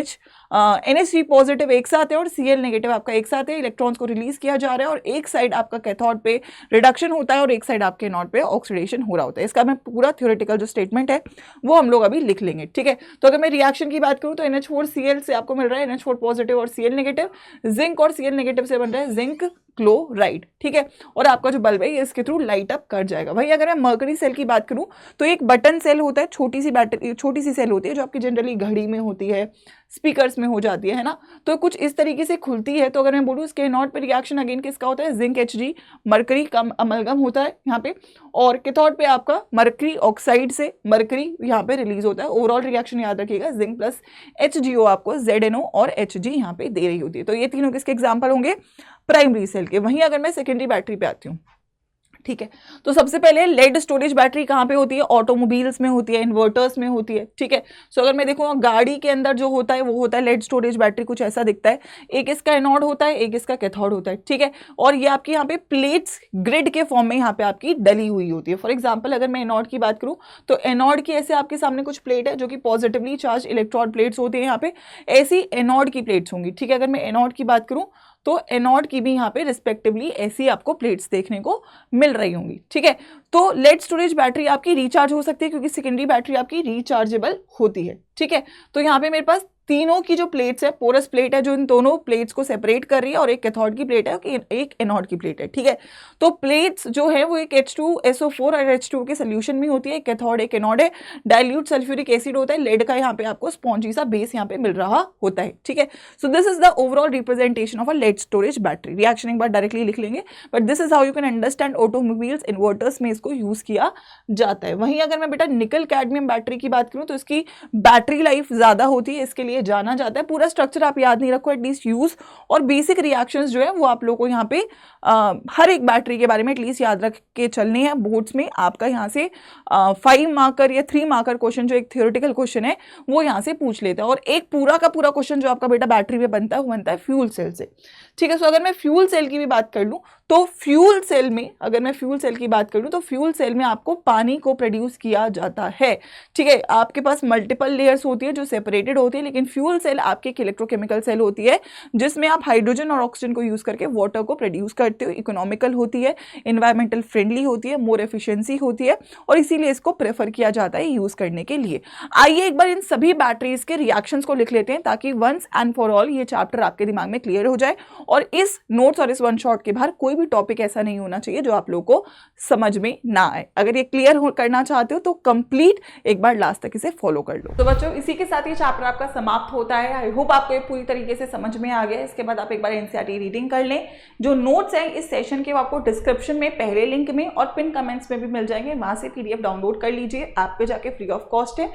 A: NH3 पॉजिटिव एक साथ है और Cl नेगेटिव आपका एक साथ है, इलेक्ट्रॉन्स को रिलीज किया जा रहा है, और एक साइड आपका कैथोड पे रिडक्शन होता है और एक साइड आपके एनोड पे ऑक्सीडेशन हो रहा होता है। इसका मैं पूरा थ्योरेटिकल जो स्टेटमेंट है वो हम लोग अभी लिख लेंगे। ठीक है, तो अगर मैं रिएक्शन की बात करूं तो NH4Cl से आपको मिल रहा है NH4 पॉजिटिव और Cl नेगेटिव, जिंक और Cl नेगेटिव से बन रहा है जिंक क्लोराइड। ठीक है, और आपका जो बल्ब है ये इसके थ्रू लाइट अप कर जाएगा। भाई अगर मैं मर्करी सेल की बात करूं तो एक बटन सेल होता है, छोटी सी बैटरी, छोटी सी सेल होती है जो आपकी जनरली घड़ी में होती है, स्पीकर्स में हो जाती है ना, तो कुछ इस तरीके से खुलती है। तो अगर मैं बोलूँ इसके एनोड पे रिएक्शन अगेन किसका होता है, जिंक Hg, मरकरी का अमलगम होता है यहाँ पे, और कैथोड पे आपका मरकरी ऑक्साइड से मरकरी यहाँ पे रिलीज होता है। ओवरऑल रिएक्शन याद रखिएगा, जिंक प्लस HgO आपको ZnO और Hg यहाँ पे दे रही होती है। तो ये तीनों किसके एग्जाम्पल होंगे, प्राइमरी सेल के। वहीं अगर मैं सेकेंडरी बैटरी पे आती हूँ, ठीक है, तो सबसे पहले लेड स्टोरेज बैटरी कहाँ पे होती है, ऑटोमोबाइल्स में होती है, इन्वर्टर्स में होती है। ठीक है, सो अगर मैं देखूँ गाड़ी के अंदर जो होता है वो होता है लेड स्टोरेज बैटरी, कुछ ऐसा दिखता है, एक इसका एनोड होता है, एक इसका कैथोड होता है। ठीक है, और ये आपकी यहाँ पे प्लेट्स ग्रिड के फॉर्म में यहाँ पे आपकी डली हुई होती है। फॉर एग्जाम्पल अगर मैं एनोड की बात करूँ तो एनोड की ऐसे आपके सामने कुछ प्लेट है जो कि पॉजिटिवली चार्ज इलेक्ट्रोड प्लेट्स होती है यहाँ पे, ऐसी एनोड की प्लेट्स होंगी। ठीक है, अगर मैं एनोड की बात करूँ तो एनोड की भी यहाँ पे रिस्पेक्टिवली ऐसी आपको प्लेट्स देखने को मिल रही होंगी। ठीक है, तो लेड स्टोरेज बैटरी आपकी रिचार्ज हो सकती है क्योंकि सेकेंडरी बैटरी आपकी रिचार्जेबल होती है। ठीक है, तो यहाँ पे मेरे पास तीनों की जो प्लेट्स है, पोरस प्लेट है जो इन दोनों प्लेट्स को सेपरेट कर रही है, और एक कैथोड की प्लेट है, एक एनोड की प्लेट है। ठीक है, तो प्लेट्स जो है वो एक H2SO4 और H2 के सोल्यूशन में होती है, एक कैथोड एक एनोड है, डाइल्यूट सल्फ्यूरिक एसिड होता है, लेड का यहाँ पे आपको स्पॉन्जी सा बेस यहाँ पे मिल रहा होता है। ठीक है, so this is the overall representation of a lead storage battery. Reaction एक बार डायरेक्टली लिख लेंगे, but this is how you can understand automobiles, inverters में इसको यूज किया जाता है। वहीं अगर मैं बेटा निकल कैडमियम बैटरी की बात करूँ तो इसकी बैटरी लाइफ ज्यादा होती है, इसके लिए जाना जाता है। पूरा स्ट्रक्चर आप याद नहीं रखो, एटलीस्ट यूज और बेसिक रिएक्शंस जो है वो आप लोगों को यहाँ पे हर एक बैटरी के बारे में एटलीस्ट याद रख के चलने हैं। बोर्ड्स में आपका यहाँ से 5 मार्कर या 3 मार्कर क्वेश्चन जो एक थ्योरेटिकल क्वेश्चन है वो यहाँ से पूछ लेता है, और एक पूरा का पूरा क्वेश्चन जो आपका बेटा बैटरी में बनता है वो बनता है फ्यूल सेल से। ठीक है, सो अगर मैं फ्यूल सेल की भी बात कर लूँ तो फ्यूल सेल में, अगर मैं फ्यूल सेल की बात करूँ तो फ्यूल सेल में आपको पानी को प्रोड्यूस किया जाता है। ठीक है, आपके पास मल्टीपल लेयर्स होती है जो सेपरेटेड होती है, लेकिन लेकिन फ्यूल सेल आपकी एक इलेक्ट्रोकेमिकल सेल होती है जिसमें आप हाइड्रोजन और ऑक्सीजन को यूज करके वाटर को प्रोड्यूस करते हो। इकोनॉमिकल होती है, एनवायरमेंटल फ्रेंडली होती है, मोर एफिशिएंसी होती है और इसीलिए इसको प्रेफर किया जाता है यूज करने के लिए। आइए एक बार इन सभी बैटरीज के रिएक्शंस को लिख लेते हैं ताकि वंस एंड फॉर ऑल ये चैप्टर आपके दिमाग में क्लियर हो जाए और इस नोट्स और इस वन शॉट के बाहर कोई भी टॉपिक ऐसा नहीं होना चाहिए जो आप लोगों को समझ में ना आए। अगर ये क्लियर करना चाहते हो तो कंप्लीट एक बार लास्ट तक इसे फॉलो कर लो। तो बच्चों इसी के साथ ये चैप्टर आपका समाप्त होता है। आई होप आपको ये पूरी तरीके से समझ में आ गया। इसके बाद आप एक बार एनसीईआरटी रीडिंग कर लें। जो नोट्स हैं इस सेशन के वो आपको डिस्क्रिप्शन में पहले लिंक में और पिन कमेंट्स में भी मिल जाएंगे, वहां से पीडीएफ डाउनलोड कर लीजिए, ऐप पे जाके फ्री ऑफ कॉस्ट है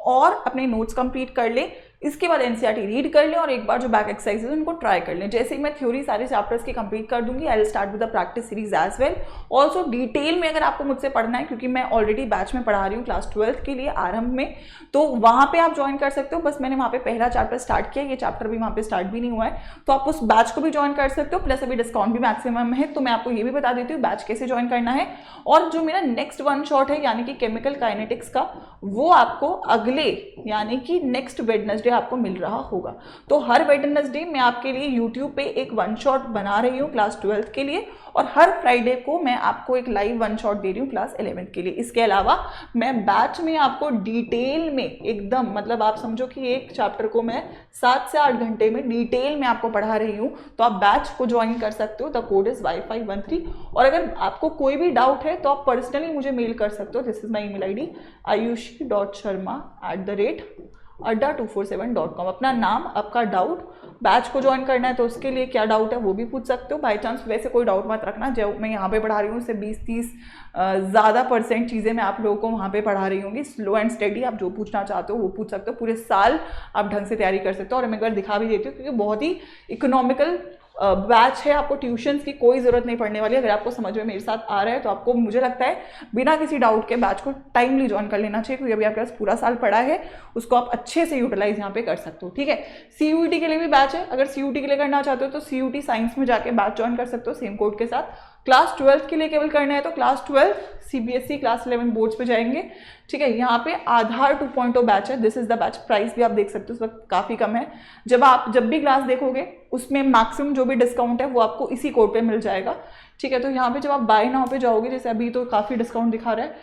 A: और अपने नोट्स कंप्लीट कर ले। इसके बाद एनसीईआरटी रीड कर लें और एक बार जो बैक एक्सरसाइजेज उनको ट्राई कर लें। जैसे ही मैं थ्योरी सारे चैप्टर्स की कंप्लीट कर दूंगी, I will start with the practice series as well. Also detail में अगर आपको मुझसे पढ़ना है, क्योंकि मैं ऑलरेडी बैच में पढ़ा रही हूँ क्लास 12 के लिए आरंभ में, तो वहाँ पे आप ज्वाइन कर सकते हो। बस मैंने वहाँ पे पहला चैप्टर स्टार्ट किया, ये चैप्टर भी वहाँ पे स्टार्ट भी नहीं हुआ है, तो आप उस बैच को भी ज्वाइन कर सकते हो। प्लस अभी डिस्काउंट भी मैक्सिमम है, तो मैं आपको ये भी बता देती हूँ बैच कैसे ज्वाइन करना है। और जो मेरा नेक्स्ट वन शॉट है यानी कि केमिकल काइनेटिक्स का, वो आपको अगले यानी कि नेक्स्ट वेडनेसडे आपको मिल रहा होगा। तो हर वेडनेसडे मैं आपके लिए यूट्यूब पे एक वन शॉट बना रही हूँ क्लास 12 के लिए और हर फ्राइडे को मैं आपको एक लाइव वन शॉट दे रही हूँ क्लास 11 के लिए। इसके अलावा मैं बैच में आपको डिटेल में एकदम मतलब आप समझो कि एक चैप्टर को मैं 7 से 8 घंटे में डिटेल में आपको पढ़ा रही हूँ, तो आप बैच को ज्वाइन कर सकते हो। The code is Y513। और अगर आपको कोई भी डाउट है तो आप पर्सनली मुझे मेल कर सकते हो। This is my email ID ayushi.sharma@247.com। अपना नाम, आपका डाउट, बैच को ज्वाइन करना है तो उसके लिए क्या डाउट है वो भी पूछ सकते हो। बाई चांस वैसे कोई डाउट मत रखना, जो मैं यहाँ पे पढ़ा रही हूँ उससे 20-30 ज़्यादा % चीज़ें मैं आप लोगों को वहाँ पे पढ़ा रही होंगी। स्लो एंड स्टडी, आप जो पूछना चाहते हो वो पूछ सकते हो। पूरे साल आप ढंग से तैयारी कर सकते हो। और मैं एक बार दिखा भी देती हूँ क्योंकि बहुत ही इकोनॉमिकल बैच है, आपको ट्यूशन्स की कोई ज़रूरत नहीं पड़ने वाली। अगर आपको समझ में मेरे साथ आ रहा है तो आपको, मुझे लगता है, बिना किसी डाउट के बैच को टाइमली ज्वाइन कर लेना चाहिए, क्योंकि अभी आपके पास पूरा साल पड़ा है, उसको आप अच्छे से यूटिलाइज यहाँ पे कर सकते हो। ठीक है, CUET के लिए भी बैच है। अगर CUET के लिए करना चाहते हो तो CUET साइंस में जाके बैच ज्वाइन कर सकते हो सेम कोड के साथ। क्लास 12 के लिए केवल करना है तो क्लास 12 CBSE क्लास 11 बोर्ड्स पे जाएंगे। ठीक है, यहाँ पे आधार 2.0 बैच है। This is the batch. Price भी आप देख सकते हो, उस वक्त काफ़ी कम है। जब भी क्लास देखोगे उसमें मैक्सिमम जो भी डिस्काउंट है वो आपको इसी कोड पे मिल जाएगा। ठीक है, तो यहाँ पे जब आप बाय नाउ पे जाओगे, जैसे अभी तो काफ़ी डिस्काउंट दिखा रहा है,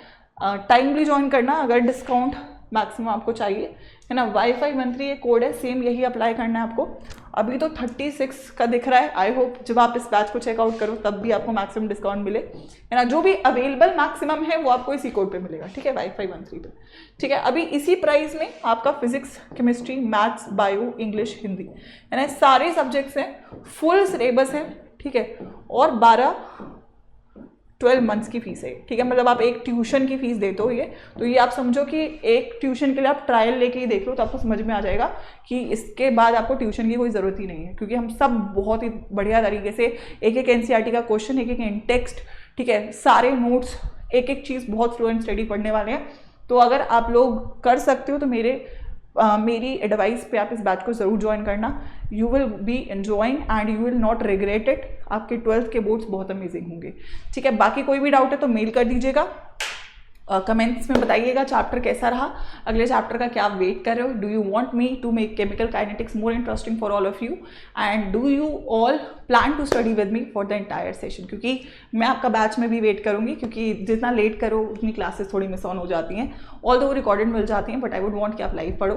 A: टाइमली ज्वाइन करना अगर डिस्काउंट मैक्सिमम आपको चाहिए, है ना। Y513 ये कोड है, सेम यही अप्लाई करना है आपको। अभी तो 36 का दिख रहा है। आई होप जब आप इस बैच को चेकआउट करो तब भी आपको मैक्सिमम डिस्काउंट मिले, है ना। जो भी अवेलेबल मैक्सिमम है वो आपको इसी कोड पे मिलेगा। ठीक है, Y513 पे। ठीक है, अभी इसी प्राइस में आपका physics, chemistry, maths, bio, English, Hindi, है ना, सारे सब्जेक्ट्स हैं, फुल सिलेबस है। ठीक है, और 12 मंथ्स की फीस है। ठीक है, मतलब आप एक ट्यूशन की फीस देते हो ये, तो ये आप समझो कि एक ट्यूशन के लिए आप ट्रायल लेके ही देख लो तो आपको समझ में आ जाएगा कि इसके बाद आपको ट्यूशन की कोई ज़रूरत ही नहीं है, क्योंकि हम सब बहुत ही बढ़िया तरीके से एक एनसीईआरटी का क्वेश्चन, एक इन टेक्स्ट, ठीक है, सारे नोट्स, एक चीज़ बहुत फ्लो एंड स्टडी पढ़ने वाले हैं। तो अगर आप लोग कर सकते हो तो मेरी एडवाइस पे आप इस बैच को ज़रूर ज्वाइन करना। You will be enjoying and you will not regret it. आपके 12th के बोर्ड्स बहुत अमेजिंग होंगे। ठीक है, बाकी कोई भी डाउट है तो मेल कर दीजिएगा, कमेंट्स में बताइएगा चैप्टर कैसा रहा, अगले चैप्टर का क्या आप वेट कर रहे हो। Do you want me to make chemical kinetics more interesting for all of you, and do you all plan to study with me for the entire session. क्योंकि मैं आपका बैच में भी वेट करूंगी, क्योंकि जितना लेट करो उतनी क्लासेस थोड़ी मिस ऑन हो जाती हैं, ऑल दो रिकॉर्डेड मिल जाती हैं, बट आई वुड वांट कि आप लाइव पढ़ो।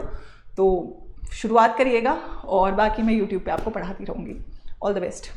A: तो शुरुआत करिएगा और बाकी मैं यूट्यूब पे आपको पढ़ाती रहूँगी। All the best.